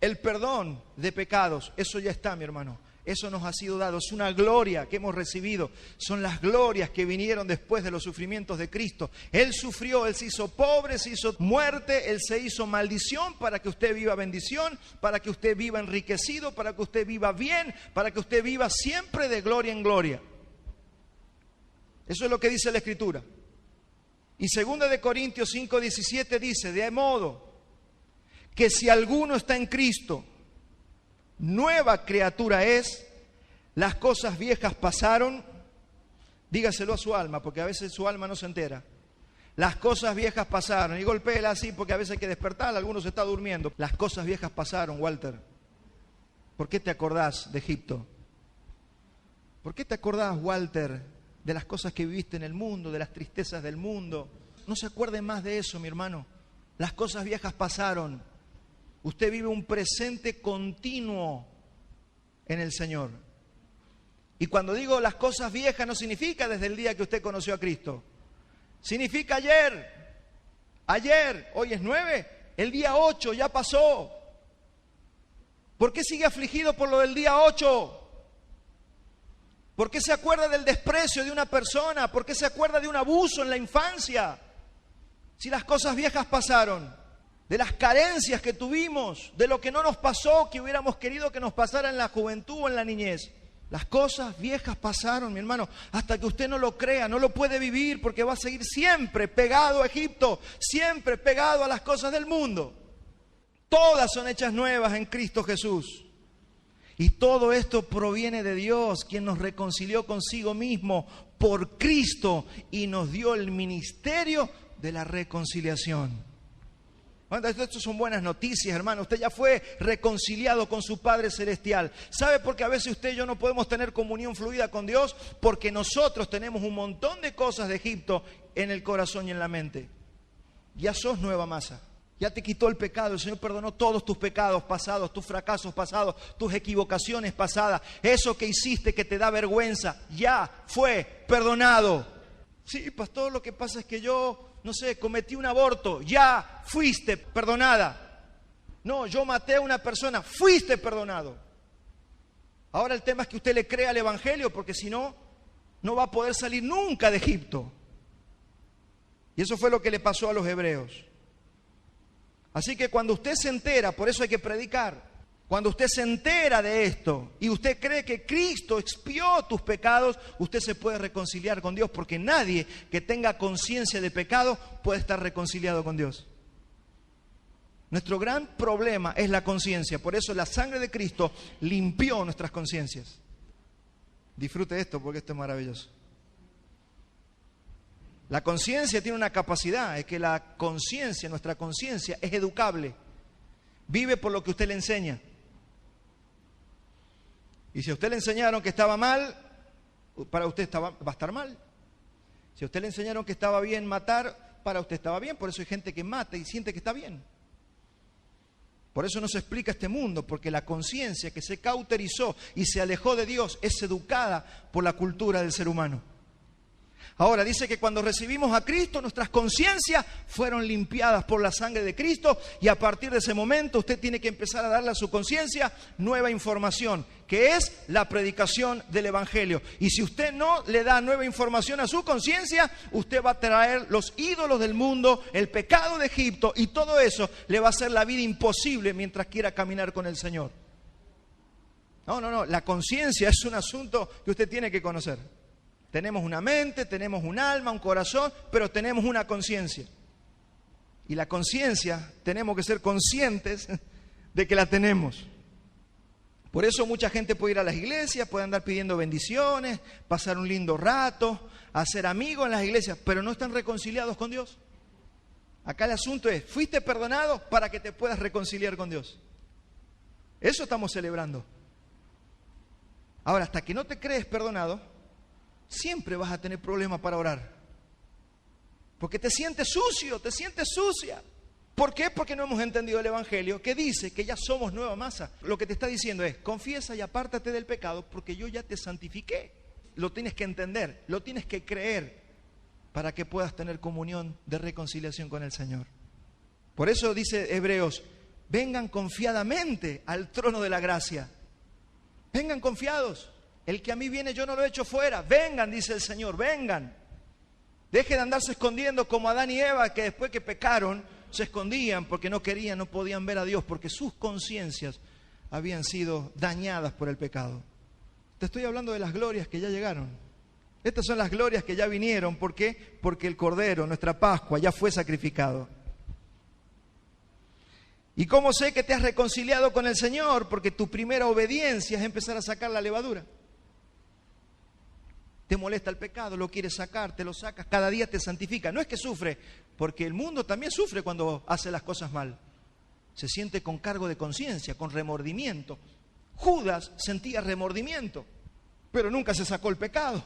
el perdón de pecados. Eso ya está, mi hermano. Eso nos ha sido dado, es una gloria que hemos recibido. Son las glorias que vinieron después de los sufrimientos de Cristo. Él sufrió, Él se hizo pobre, se hizo muerte, Él se hizo maldición para que usted viva bendición, para que usted viva enriquecido, para que usted viva bien, para que usted viva siempre de gloria en gloria. Eso es lo que dice la Escritura. Y 2 Corintios 5:17 dice, de modo que si alguno está en Cristo, nueva criatura es, las cosas viejas pasaron, dígaselo a su alma, porque a veces su alma no se entera. Las cosas viejas pasaron, y golpéela así porque a veces hay que despertar, algunos está durmiendo. Las cosas viejas pasaron, Walter. ¿Por qué te acordás de Egipto? ¿Por qué te acordás, Walter, de las cosas que viviste en el mundo, de las tristezas del mundo? No se acuerde más de eso, mi hermano. Las cosas viejas pasaron. Usted vive un presente continuo en el Señor. Y cuando digo las cosas viejas no significa desde el día que usted conoció a Cristo. Significa ayer. Ayer, hoy es 9, el día 8 ya pasó. ¿Por qué sigue afligido por lo del día 8? ¿Por qué se acuerda del desprecio de una persona? ¿Por qué se acuerda de un abuso en la infancia? Si las cosas viejas pasaron, de las carencias que tuvimos, de lo que no nos pasó, que hubiéramos querido que nos pasara en la juventud o en la niñez. Las cosas viejas pasaron, mi hermano, hasta que usted no lo crea, no lo puede vivir porque va a seguir siempre pegado a Egipto, siempre pegado a las cosas del mundo. Todas son hechas nuevas en Cristo Jesús. Y todo esto proviene de Dios, quien nos reconcilió consigo mismo por Cristo y nos dio el ministerio de la reconciliación. Esto son buenas noticias, hermano. Usted ya fue reconciliado con su Padre Celestial. ¿Sabe por qué a veces usted y yo no podemos tener comunión fluida con Dios? Porque nosotros tenemos un montón de cosas de Egipto en el corazón y en la mente. Ya sos nueva masa. Ya te quitó el pecado, el Señor perdonó todos tus pecados pasados, tus fracasos pasados, tus equivocaciones pasadas. Eso que hiciste que te da vergüenza, ya fue perdonado. Sí, pastor, lo que pasa es que yo, no sé, cometí un aborto, ya fuiste perdonada. No, yo maté a una persona, fuiste perdonado. Ahora el tema es que usted le crea al Evangelio, porque si no, no va a poder salir nunca de Egipto. Y eso fue lo que le pasó a los hebreos. Así que cuando usted se entera, por eso hay que predicar, cuando usted se entera de esto y usted cree que Cristo expió tus pecados, usted se puede reconciliar con Dios, porque nadie que tenga conciencia de pecado puede estar reconciliado con Dios. Nuestro gran problema es la conciencia, por eso la sangre de Cristo limpió nuestras conciencias. Disfrute esto porque esto es maravilloso. La conciencia tiene una capacidad, es que la conciencia, nuestra conciencia es educable. Vive por lo que usted le enseña. Y si a usted le enseñaron que estaba mal, para usted va a estar mal. Si a usted le enseñaron que estaba bien matar, para usted estaba bien. Por eso hay gente que mata y siente que está bien. Por eso no se explica este mundo, porque la conciencia que se cauterizó y se alejó de Dios es educada por la cultura del ser humano. Ahora dice que cuando recibimos a Cristo, nuestras conciencias fueron limpiadas por la sangre de Cristo, y a partir de ese momento usted tiene que empezar a darle a su conciencia nueva información, que es la predicación del Evangelio. Y si usted no le da nueva información a su conciencia, usted va a traer los ídolos del mundo, el pecado de Egipto, y todo eso le va a hacer la vida imposible mientras quiera caminar con el Señor. No, la conciencia es un asunto que usted tiene que conocer. Tenemos una mente, tenemos un alma, un corazón, pero tenemos una conciencia. Y la conciencia tenemos que ser conscientes de que la tenemos. Por eso mucha gente puede ir a las iglesias, puede andar pidiendo bendiciones, pasar un lindo rato, hacer amigos en las iglesias, pero no están reconciliados con Dios. Acá el asunto es, fuiste perdonado para que te puedas reconciliar con Dios. Eso estamos celebrando. Ahora, hasta que no te crees perdonado, siempre vas a tener problemas para orar. Porque te sientes sucio, te sientes sucia. ¿Por qué? Porque no hemos entendido el Evangelio, que dice que ya somos nueva masa. Lo que te está diciendo es, confiesa y apártate del pecado, porque yo ya te santifiqué. Lo tienes que entender, lo tienes que creer, para que puedas tener comunión de reconciliación con el Señor. Por eso dice Hebreos, vengan confiadamente al trono de la gracia. Vengan confiados. El que a mí viene yo no lo echo fuera. Vengan, dice el Señor, vengan. Dejen de andarse escondiendo como Adán y Eva, que después que pecaron se escondían porque no querían, no podían ver a Dios, porque sus conciencias habían sido dañadas por el pecado. Te estoy hablando de las glorias que ya llegaron. Estas son las glorias que ya vinieron. ¿Por qué? Porque el Cordero, nuestra Pascua, ya fue sacrificado. ¿Y cómo sé que te has reconciliado con el Señor? Porque tu primera obediencia es empezar a sacar la levadura. Te molesta el pecado, lo quieres sacar, te lo sacas, cada día te santifica. No es que sufre, porque el mundo también sufre cuando hace las cosas mal. Se siente con cargo de conciencia, con remordimiento. Judas sentía remordimiento, pero nunca se sacó el pecado,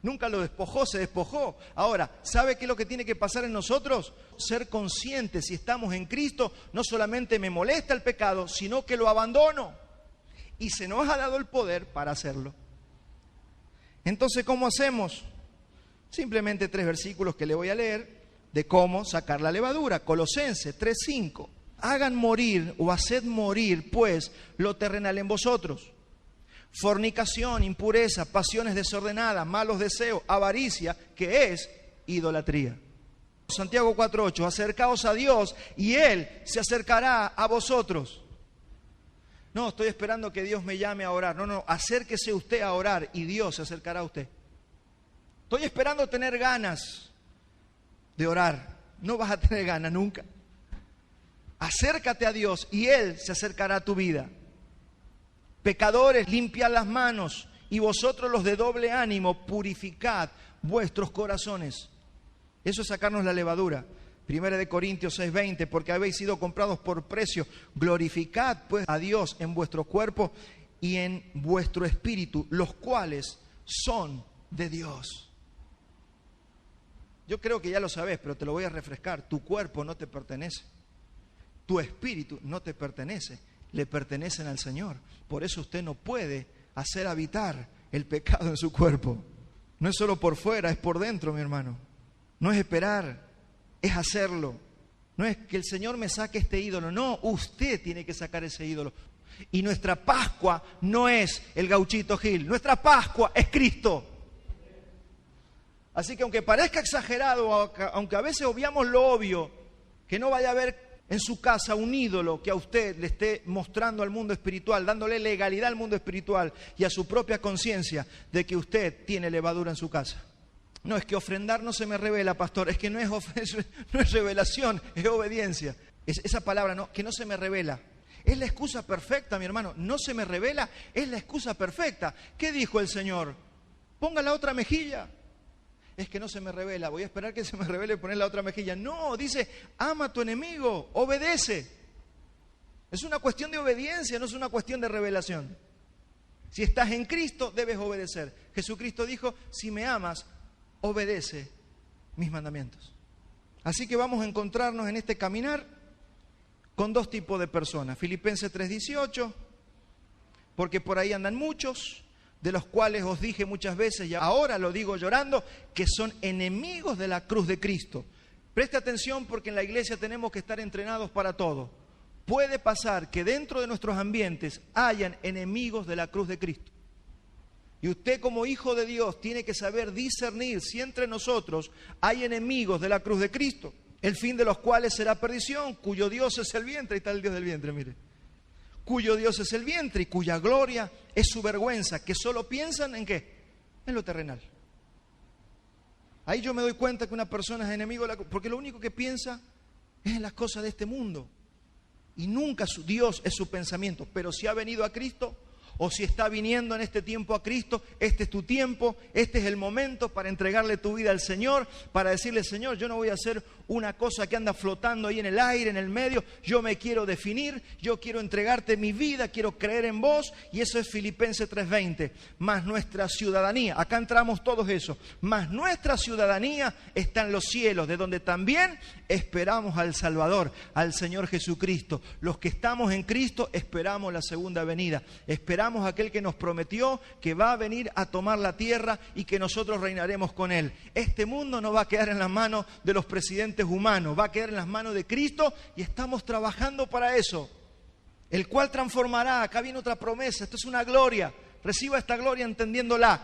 nunca lo despojó, se despojó. Ahora, ¿sabe qué es lo que tiene que pasar en nosotros? Ser conscientes, si estamos en Cristo, no solamente me molesta el pecado, sino que lo abandono. Y se nos ha dado el poder para hacerlo. Entonces, ¿cómo hacemos? Simplemente 3 versículos que le voy a leer de cómo sacar la levadura. Colosenses 3:5. Hagan morir o haced morir, pues, lo terrenal en vosotros. Fornicación, impureza, pasiones desordenadas, malos deseos, avaricia, que es idolatría. Santiago 4:8. Acercaos a Dios y Él se acercará a vosotros. No, estoy esperando que Dios me llame a orar. No, acérquese usted a orar y Dios se acercará a usted. Estoy esperando tener ganas de orar. No vas a tener ganas nunca. Acércate a Dios y Él se acercará a tu vida. Pecadores, limpiad las manos, y vosotros los de doble ánimo, purificad vuestros corazones. Eso es sacarnos la levadura. 1 Corintios 6:20, porque habéis sido comprados por precio. Glorificad pues a Dios en vuestro cuerpo y en vuestro espíritu, los cuales son de Dios. Yo creo que ya lo sabes, pero te lo voy a refrescar. Tu cuerpo no te pertenece. Tu espíritu no te pertenece. Le pertenecen al Señor. Por eso usted no puede hacer habitar el pecado en su cuerpo. No es solo por fuera, es por dentro, mi hermano. No es esperar, es hacerlo. No es que el Señor me saque este ídolo. No, usted tiene que sacar ese ídolo. Y nuestra Pascua no es el gauchito Gil. Nuestra Pascua es Cristo. Así que aunque parezca exagerado, aunque a veces obviamos lo obvio, que no vaya a haber en su casa un ídolo que a usted le esté mostrando al mundo espiritual, dándole legalidad al mundo espiritual y a su propia conciencia de que usted tiene levadura en su casa. No, es que ofrendar no se me revela, pastor, es que no es revelación, es obediencia. Esa palabra, no, que no se me revela. Es la excusa perfecta, mi hermano. No se me revela, es la excusa perfecta. ¿Qué dijo el Señor? Ponga la otra mejilla. Es que no se me revela, voy a esperar que se me revele y poner la otra mejilla. No, dice, ama a tu enemigo, obedece. Es una cuestión de obediencia, no es una cuestión de revelación. Si estás en Cristo, debes obedecer. Jesucristo dijo, si me amas, obedece mis mandamientos. Así que vamos a encontrarnos en este caminar con dos tipos de personas. Filipenses 3:18, porque por ahí andan muchos, de los cuales os dije muchas veces, y ahora lo digo llorando, que son enemigos de la cruz de Cristo. Preste atención porque en la iglesia tenemos que estar entrenados para todo. Puede pasar que dentro de nuestros ambientes hayan enemigos de la cruz de Cristo. Y usted como hijo de Dios tiene que saber discernir si entre nosotros hay enemigos de la cruz de Cristo, el fin de los cuales será perdición, cuyo Dios es el vientre. Ahí está el Dios del vientre, mire. Cuyo Dios es el vientre y cuya gloria es su vergüenza, que solo piensan ¿en qué? En lo terrenal. Ahí yo me doy cuenta que una persona es enemigo de la cruz, porque lo único que piensa es en las cosas de este mundo. Y nunca Dios es su pensamiento. Pero si ha venido a Cristo, o si está viniendo en este tiempo a Cristo, este es tu tiempo, este es el momento para entregarle tu vida al Señor, para decirle, Señor, yo no voy a hacer una cosa que anda flotando ahí en el aire, en el medio, yo me quiero definir, yo quiero entregarte mi vida, quiero creer en vos, y eso es Filipenses 3:20, más nuestra ciudadanía, acá entramos todos eso, más nuestra ciudadanía está en los cielos, de donde también esperamos al Salvador, al Señor Jesucristo. Los que estamos en Cristo esperamos la segunda venida, esperamos a aquel que nos prometió que va a venir a tomar la tierra y que nosotros reinaremos con Él. Este mundo no va a quedar en las manos de los presidentes humanos, va a quedar en las manos de Cristo y estamos trabajando para eso. El cual transformará, acá viene otra promesa, esto es una gloria, reciba esta gloria entendiéndola.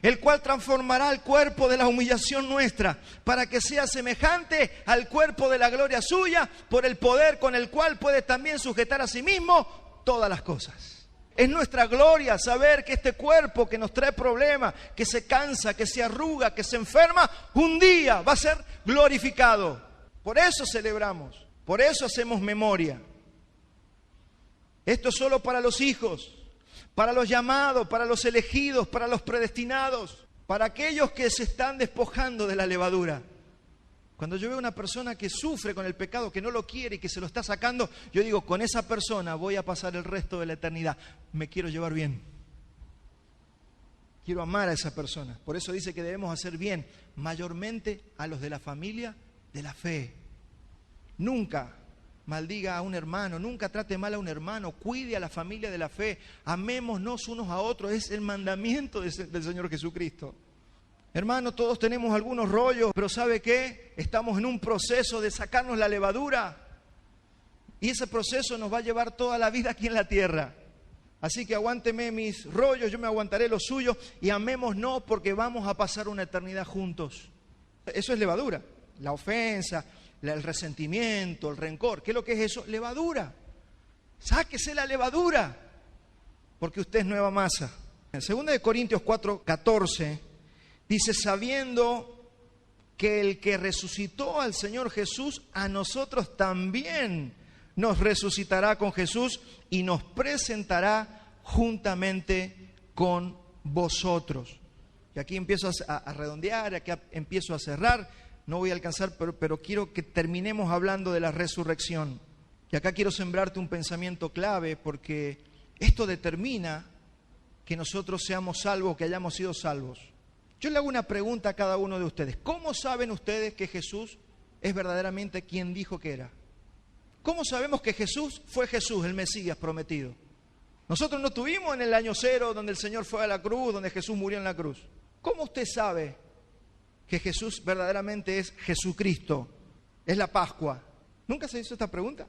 El cual transformará el cuerpo de la humillación nuestra para que sea semejante al cuerpo de la gloria suya por el poder con el cual puede también sujetar a sí mismo todas las cosas. Es nuestra gloria saber que este cuerpo que nos trae problemas, que se cansa, que se arruga, que se enferma, un día va a ser glorificado. Por eso celebramos, por eso hacemos memoria. Esto es solo para los hijos, para los llamados, para los elegidos, para los predestinados, para aquellos que se están despojando de la levadura. Cuando yo veo una persona que sufre con el pecado, que no lo quiere y que se lo está sacando, yo digo, con esa persona voy a pasar el resto de la eternidad. Me quiero llevar bien. Quiero amar a esa persona. Por eso dice que debemos hacer bien, mayormente a los de la familia de la fe. Nunca maldiga a un hermano, nunca trate mal a un hermano, cuide a la familia de la fe, amémonos unos a otros, es el mandamiento del Señor Jesucristo. Hermano, todos tenemos algunos rollos, pero ¿sabe qué? Estamos en un proceso de sacarnos la levadura. Y ese proceso nos va a llevar toda la vida aquí en la tierra. Así que aguánteme mis rollos, yo me aguantaré los suyos y amémonos porque vamos a pasar una eternidad juntos. Eso es levadura. La ofensa, el resentimiento, el rencor. ¿Qué es lo que es eso? Levadura. Sáquese la levadura, porque usted es nueva masa. En 2 Corintios 4:14 dice, sabiendo que el que resucitó al Señor Jesús, a nosotros también nos resucitará con Jesús y nos presentará juntamente con vosotros. Y aquí empiezo a redondear, aquí empiezo a cerrar. No voy a alcanzar, pero quiero que terminemos hablando de la resurrección. Y acá quiero sembrarte un pensamiento clave, porque esto determina que nosotros seamos salvos, que hayamos sido salvos. Yo le hago una pregunta a cada uno de ustedes. ¿Cómo saben ustedes que Jesús es verdaderamente quien dijo que era? ¿Cómo sabemos que Jesús fue Jesús, el Mesías prometido? Nosotros no tuvimos en el año 0 donde el Señor fue a la cruz, donde Jesús murió en la cruz. ¿Cómo usted sabe que Jesús verdaderamente es Jesucristo? Es la Pascua. ¿Nunca se hizo esta pregunta?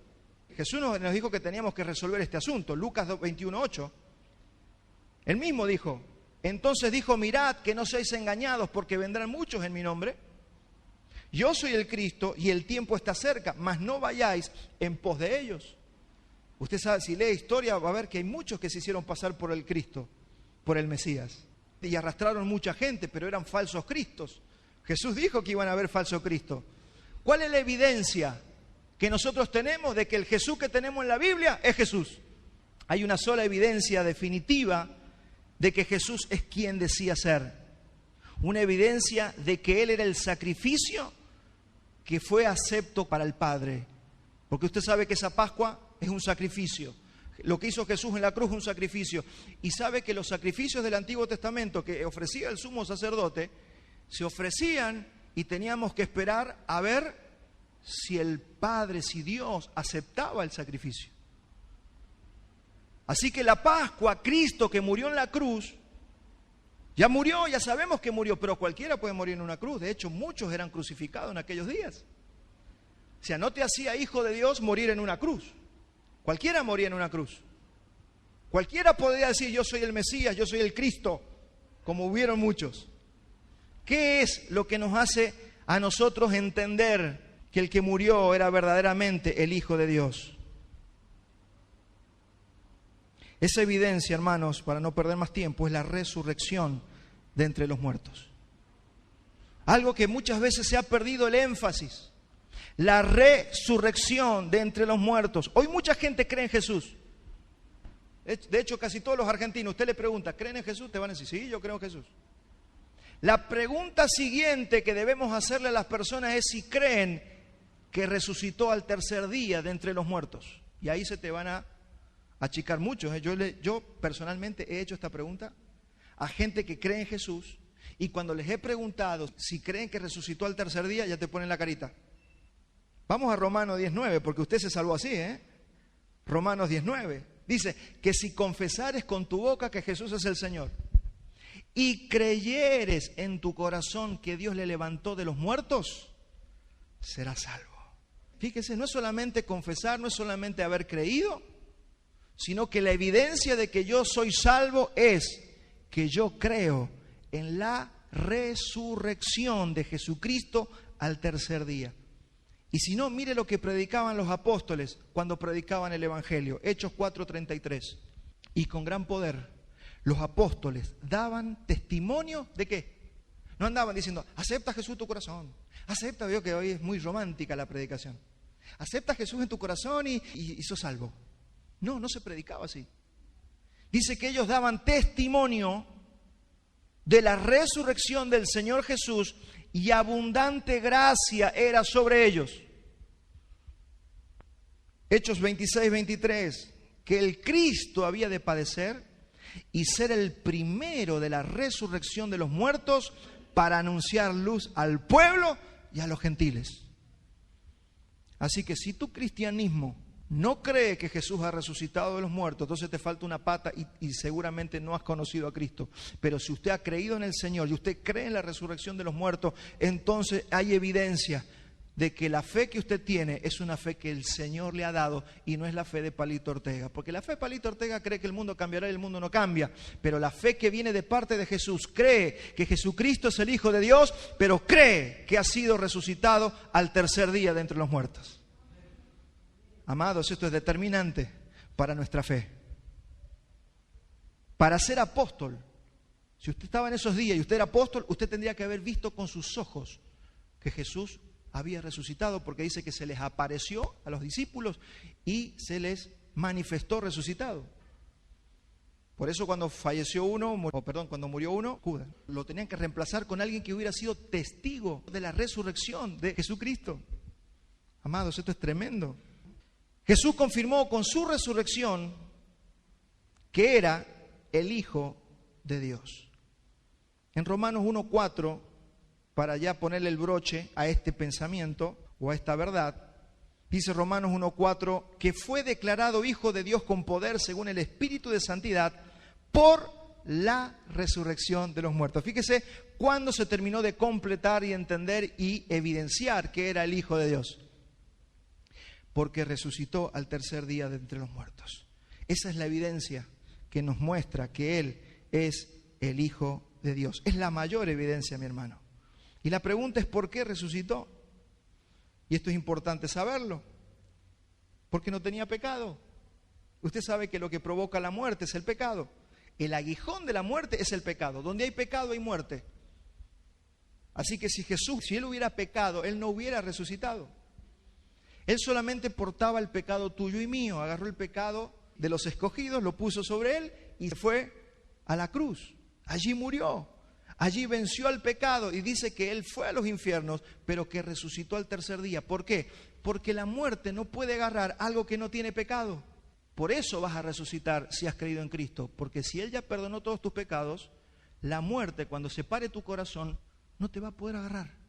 Jesús nos dijo que teníamos que resolver este asunto. Lucas 21:8. Él mismo dijo, entonces dijo, mirad que no seáis engañados porque vendrán muchos en mi nombre. Yo soy el Cristo y el tiempo está cerca, mas no vayáis en pos de ellos. Usted sabe, si lee historia va a ver que hay muchos que se hicieron pasar por el Cristo, por el Mesías. Y arrastraron mucha gente, pero eran falsos cristos. Jesús dijo que iban a haber falsos cristos. ¿Cuál es la evidencia que nosotros tenemos de que el Jesús que tenemos en la Biblia es Jesús? Hay una sola evidencia definitiva de que Jesús es quien decía ser. Una evidencia de que Él era el sacrificio que fue acepto para el Padre. Porque usted sabe que esa Pascua es un sacrificio. Lo que hizo Jesús en la cruz es un sacrificio. Y sabe que los sacrificios del Antiguo Testamento que ofrecía el sumo sacerdote, se ofrecían y teníamos que esperar a ver si el Padre, si Dios aceptaba el sacrificio. Así que la Pascua, Cristo que murió en la cruz, ya murió, ya sabemos que murió, pero cualquiera puede morir en una cruz. De hecho, muchos eran crucificados en aquellos días. O sea, no te hacía hijo de Dios morir en una cruz. Cualquiera moría en una cruz. Cualquiera podía decir, yo soy el Mesías, yo soy el Cristo, como hubieron muchos. ¿Qué es lo que nos hace a nosotros entender que el que murió era verdaderamente el Hijo de Dios? Esa evidencia, hermanos, para no perder más tiempo, es la resurrección de entre los muertos. Algo que muchas veces se ha perdido el énfasis. La resurrección de entre los muertos. Hoy mucha gente cree en Jesús. De hecho, casi todos los argentinos, usted le pregunta, ¿creen en Jesús? Te van a decir, sí, yo creo en Jesús. La pregunta siguiente que debemos hacerle a las personas es si creen que resucitó al tercer día de entre los muertos. Y ahí se te van a achicar muchos. Yo personalmente he hecho esta pregunta a gente que cree en Jesús, y cuando les he preguntado si creen que resucitó al tercer día, ya te ponen la carita. Vamos a Romanos 10:9, porque usted se salvó así, Romanos 10:9. Dice que si confesares con tu boca que Jesús es el Señor y creyeres en tu corazón que Dios le levantó de los muertos, serás salvo. Fíjese, no es solamente confesar, no es solamente haber creído, sino que la evidencia de que yo soy salvo es que yo creo en la resurrección de Jesucristo al tercer día. Y si no, mire lo que predicaban los apóstoles cuando predicaban el Evangelio. Hechos 4:33. Y con gran poder los apóstoles daban testimonio ¿de qué? No andaban diciendo, acepta a Jesús en tu corazón. Acepta, veo que hoy es muy romántica la predicación. Acepta a Jesús en tu corazón y sos salvo. No, no se predicaba así. Dice que ellos daban testimonio de la resurrección del Señor Jesús y abundante gracia era sobre ellos. Hechos 26:23, que el Cristo había de padecer y ser el primero de la resurrección de los muertos para anunciar luz al pueblo y a los gentiles. Así que si tu cristianismo no cree que Jesús ha resucitado de los muertos, entonces te falta una pata y seguramente no has conocido a Cristo. Pero si usted ha creído en el Señor y usted cree en la resurrección de los muertos, entonces hay evidencia de que la fe que usted tiene es una fe que el Señor le ha dado y no es la fe de Palito Ortega. Porque la fe de Palito Ortega cree que el mundo cambiará y el mundo no cambia. Pero la fe que viene de parte de Jesús cree que Jesucristo es el Hijo de Dios, pero cree que ha sido resucitado al tercer día de entre los muertos. Amados, esto es determinante para nuestra fe. Para ser apóstol, si usted estaba en esos días y usted era apóstol, usted tendría que haber visto con sus ojos que Jesús había resucitado, porque dice que se les apareció a los discípulos y se les manifestó resucitado. Por eso cuando cuando murió uno, Judas, lo tenían que reemplazar con alguien que hubiera sido testigo de la resurrección de Jesucristo. Amados, esto es tremendo. Jesús confirmó con su resurrección que era el Hijo de Dios. En Romanos 1:4, para ya ponerle el broche a este pensamiento o a esta verdad, dice Romanos 1:4, que fue declarado Hijo de Dios con poder según el Espíritu de Santidad por la resurrección de los muertos. Fíjese cuándo se terminó de completar y entender y evidenciar que era el Hijo de Dios. Porque resucitó al tercer día de entre los muertos. Esa es la evidencia que nos muestra que Él es el Hijo de Dios. Es la mayor evidencia, mi hermano. Y la pregunta es ¿por qué resucitó? Y esto es importante saberlo. Porque no tenía pecado. Usted sabe que lo que provoca la muerte es el pecado. El aguijón de la muerte es el pecado. Donde hay pecado hay muerte. Así que si Él hubiera pecado, Él no hubiera resucitado. Él solamente portaba el pecado tuyo y mío. Agarró el pecado de los escogidos, lo puso sobre Él y fue a la cruz. Allí murió. Allí venció al pecado y dice que Él fue a los infiernos, pero que resucitó al tercer día. ¿Por qué? Porque la muerte no puede agarrar algo que no tiene pecado. Por eso vas a resucitar si has creído en Cristo. Porque si Él ya perdonó todos tus pecados, la muerte cuando separe tu corazón no te va a poder agarrar.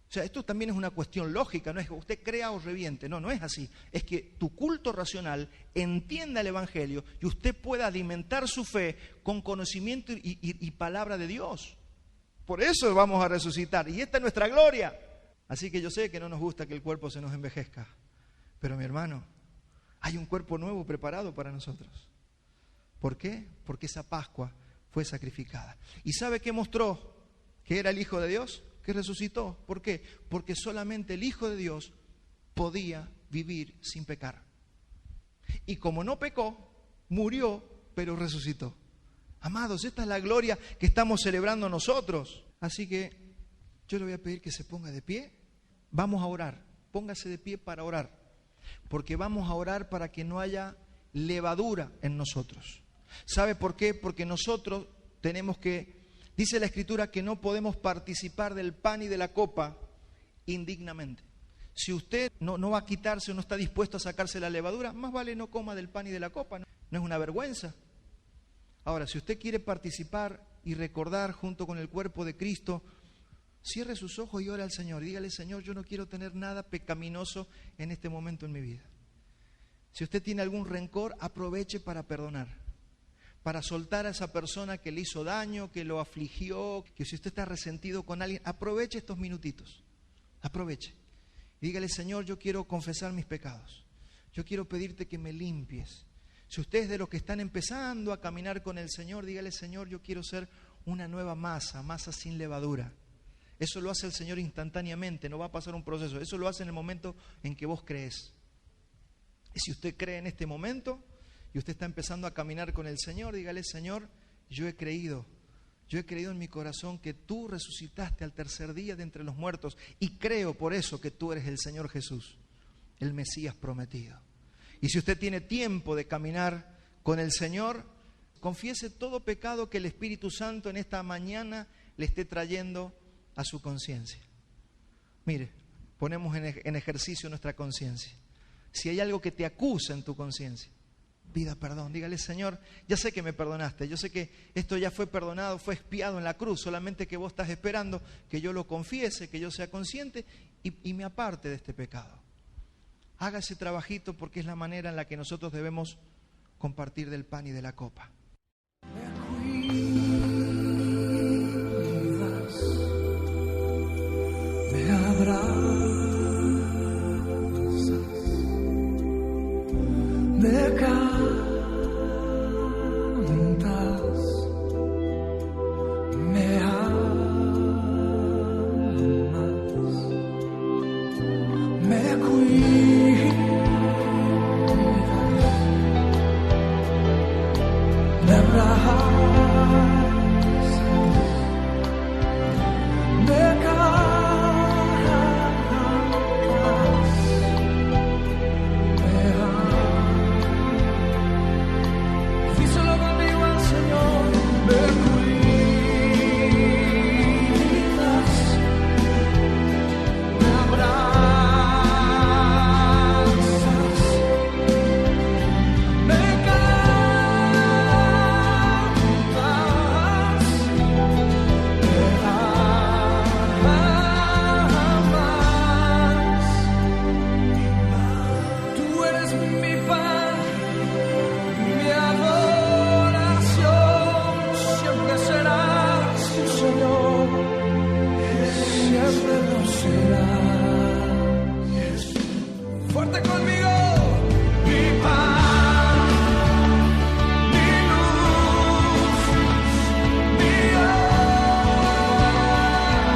O sea, esto también es una cuestión lógica, no es que usted crea o reviente, no es así. Es que tu culto racional entienda el Evangelio y usted pueda alimentar su fe con conocimiento y palabra de Dios. Por eso vamos a resucitar y esta es nuestra gloria. Así que yo sé que no nos gusta que el cuerpo se nos envejezca, pero mi hermano, hay un cuerpo nuevo preparado para nosotros. ¿Por qué? Porque esa Pascua fue sacrificada. ¿Y sabe qué mostró que era el Hijo de Dios? Que resucitó. ¿Por qué? Porque solamente el Hijo de Dios podía vivir sin pecar. Y como no pecó, murió, pero resucitó. Amados, esta es la gloria que estamos celebrando nosotros. Así que yo le voy a pedir que se ponga de pie. Vamos a orar. Póngase de pie para orar. Porque vamos a orar para que no haya levadura en nosotros. ¿Sabe por qué? Porque nosotros tenemos que... Dice la Escritura que no podemos participar del pan y de la copa indignamente. Si usted no va a quitarse o no está dispuesto a sacarse la levadura, más vale no coma del pan y de la copa. No es una vergüenza. Ahora, si usted quiere participar y recordar junto con el cuerpo de Cristo, cierre sus ojos y ore al Señor. Dígale, Señor, yo no quiero tener nada pecaminoso en este momento en mi vida. Si usted tiene algún rencor, aproveche para perdonar. Para soltar a esa persona que le hizo daño, que lo afligió, que si usted está resentido con alguien, aproveche estos minutitos, aproveche. Y dígale, Señor, yo quiero confesar mis pecados, yo quiero pedirte que me limpies. Si usted es de los que están empezando a caminar con el Señor, dígale, Señor, yo quiero ser una nueva masa sin levadura. Eso lo hace el Señor instantáneamente, no va a pasar un proceso, eso lo hace en el momento en que vos crees. Y si usted cree en este momento, y usted está empezando a caminar con el Señor, dígale, Señor, yo he creído en mi corazón que tú resucitaste al tercer día de entre los muertos y creo por eso que tú eres el Señor Jesús, el Mesías prometido. Y si usted tiene tiempo de caminar con el Señor, confiese todo pecado que el Espíritu Santo en esta mañana le esté trayendo a su conciencia. Mire, ponemos en ejercicio nuestra conciencia. Si hay algo que te acusa en tu conciencia, pida perdón, dígale, Señor, ya sé que me perdonaste, yo sé que esto ya fue perdonado, fue expiado en la cruz, solamente que vos estás esperando que yo lo confiese, que yo sea consciente y me aparte de este pecado. haga ese trabajito porque es la manera en la que nosotros debemos compartir del pan y de la copa. Me abrazas, me cantas, me amas, me cuidas, me abrazas, me fuerte conmigo, mi pan, mi luz, mi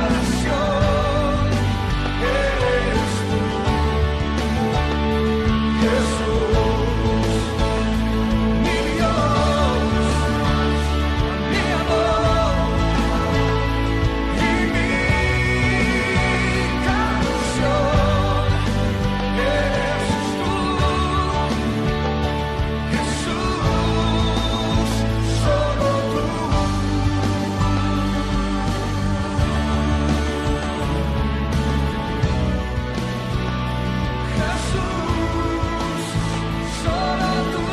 oración, eres tú, Jesús, mi Dios, mi amor y mi canción. Eres tú, Jesús, solo tú. Jesús, solo tú.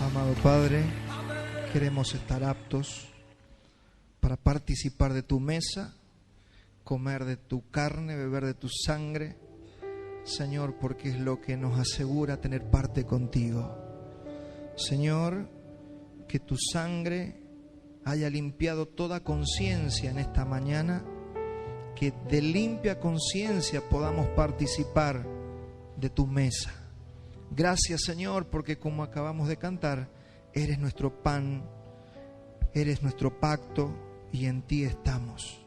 Amado Padre, queremos estar aptos para participar de tu mesa, comer de tu carne, beber de tu sangre, Señor, porque es lo que nos asegura tener parte contigo. Señor, que tu sangre haya limpiado toda conciencia en esta mañana, que de limpia conciencia podamos participar de tu mesa. Gracias, Señor, porque como acabamos de cantar, eres nuestro pan, eres nuestro pacto y en ti estamos.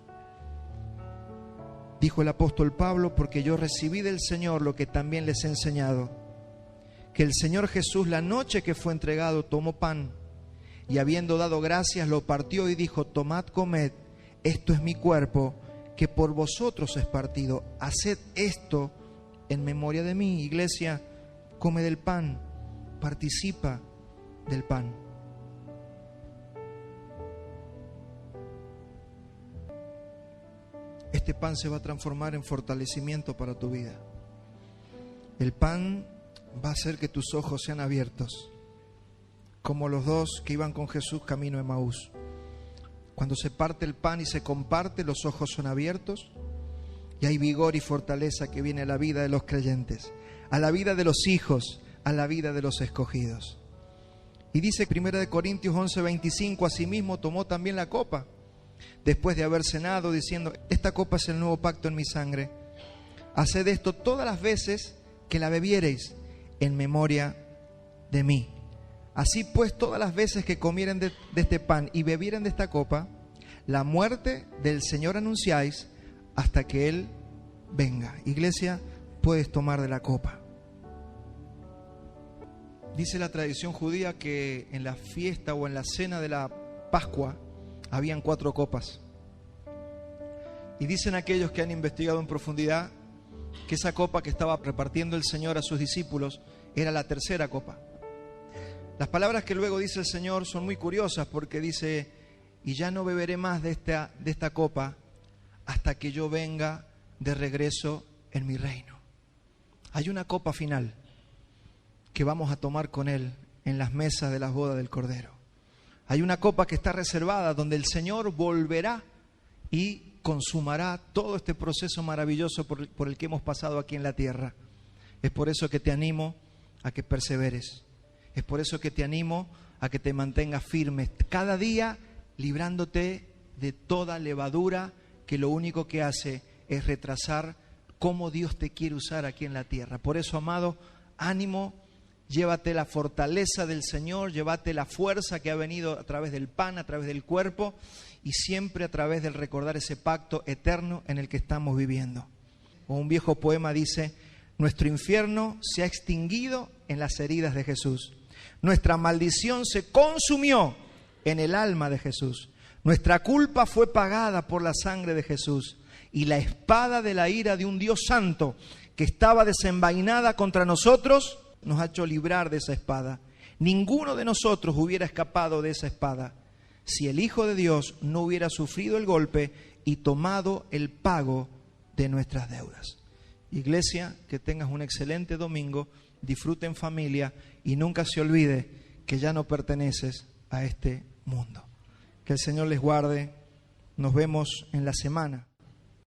Dijo el apóstol Pablo, porque yo recibí del Señor lo que también les he enseñado, que el Señor Jesús, la noche que fue entregado, tomó pan y habiendo dado gracias lo partió y dijo: tomad, comed, esto es mi cuerpo que por vosotros es partido, haced esto en memoria de mí. Iglesia, come del pan, participa del pan. Este pan se va a transformar en fortalecimiento para tu vida. El pan va a hacer que tus ojos sean abiertos, como los dos que iban con Jesús camino a Emaús. Cuando se parte el pan y se comparte, los ojos son abiertos y hay vigor y fortaleza que viene a la vida de los creyentes, a la vida de los hijos, a la vida de los escogidos. Y dice 1 Corintios 11:25, asimismo tomó también la copa, después de haber cenado, diciendo: esta copa es el nuevo pacto en mi sangre. Haced esto todas las veces que la bebiereis en memoria de mí. Así pues, todas las veces que comieren de este pan y bebieren de esta copa, la muerte del Señor anunciáis hasta que Él venga. Iglesia, puedes tomar de la copa. Dice la tradición judía que en la fiesta o en la cena de la Pascua habían 4 copas. Y dicen aquellos que han investigado en profundidad que esa copa que estaba repartiendo el Señor a sus discípulos era la tercera copa. Las palabras que luego dice el Señor son muy curiosas, porque dice: y ya no beberé más de esta copa hasta que yo venga de regreso en mi reino. Hay una copa final que vamos a tomar con Él en las mesas de las bodas del Cordero. Hay una copa que está reservada donde el Señor volverá y consumará todo este proceso maravilloso por el que hemos pasado aquí en la tierra. Es por eso que te animo a que perseveres. Es por eso que te animo a que te mantengas firme, cada día librándote de toda levadura que lo único que hace es retrasar cómo Dios te quiere usar aquí en la tierra. Por eso, amado, ánimo, llévate la fortaleza del Señor, llévate la fuerza que ha venido a través del pan, a través del cuerpo y siempre a través del recordar ese pacto eterno en el que estamos viviendo. O un viejo poema dice: nuestro infierno se ha extinguido en las heridas de Jesús. Nuestra maldición se consumió en el alma de Jesús. Nuestra culpa fue pagada por la sangre de Jesús. Y la espada de la ira de un Dios santo que estaba desenvainada contra nosotros nos ha hecho librar de esa espada. Ninguno de nosotros hubiera escapado de esa espada si el Hijo de Dios no hubiera sufrido el golpe y tomado el pago de nuestras deudas. Iglesia, que tengas un excelente domingo, disfrute en familia y nunca se olvide que ya no perteneces a este mundo. Que el Señor les guarde. Nos vemos en la semana.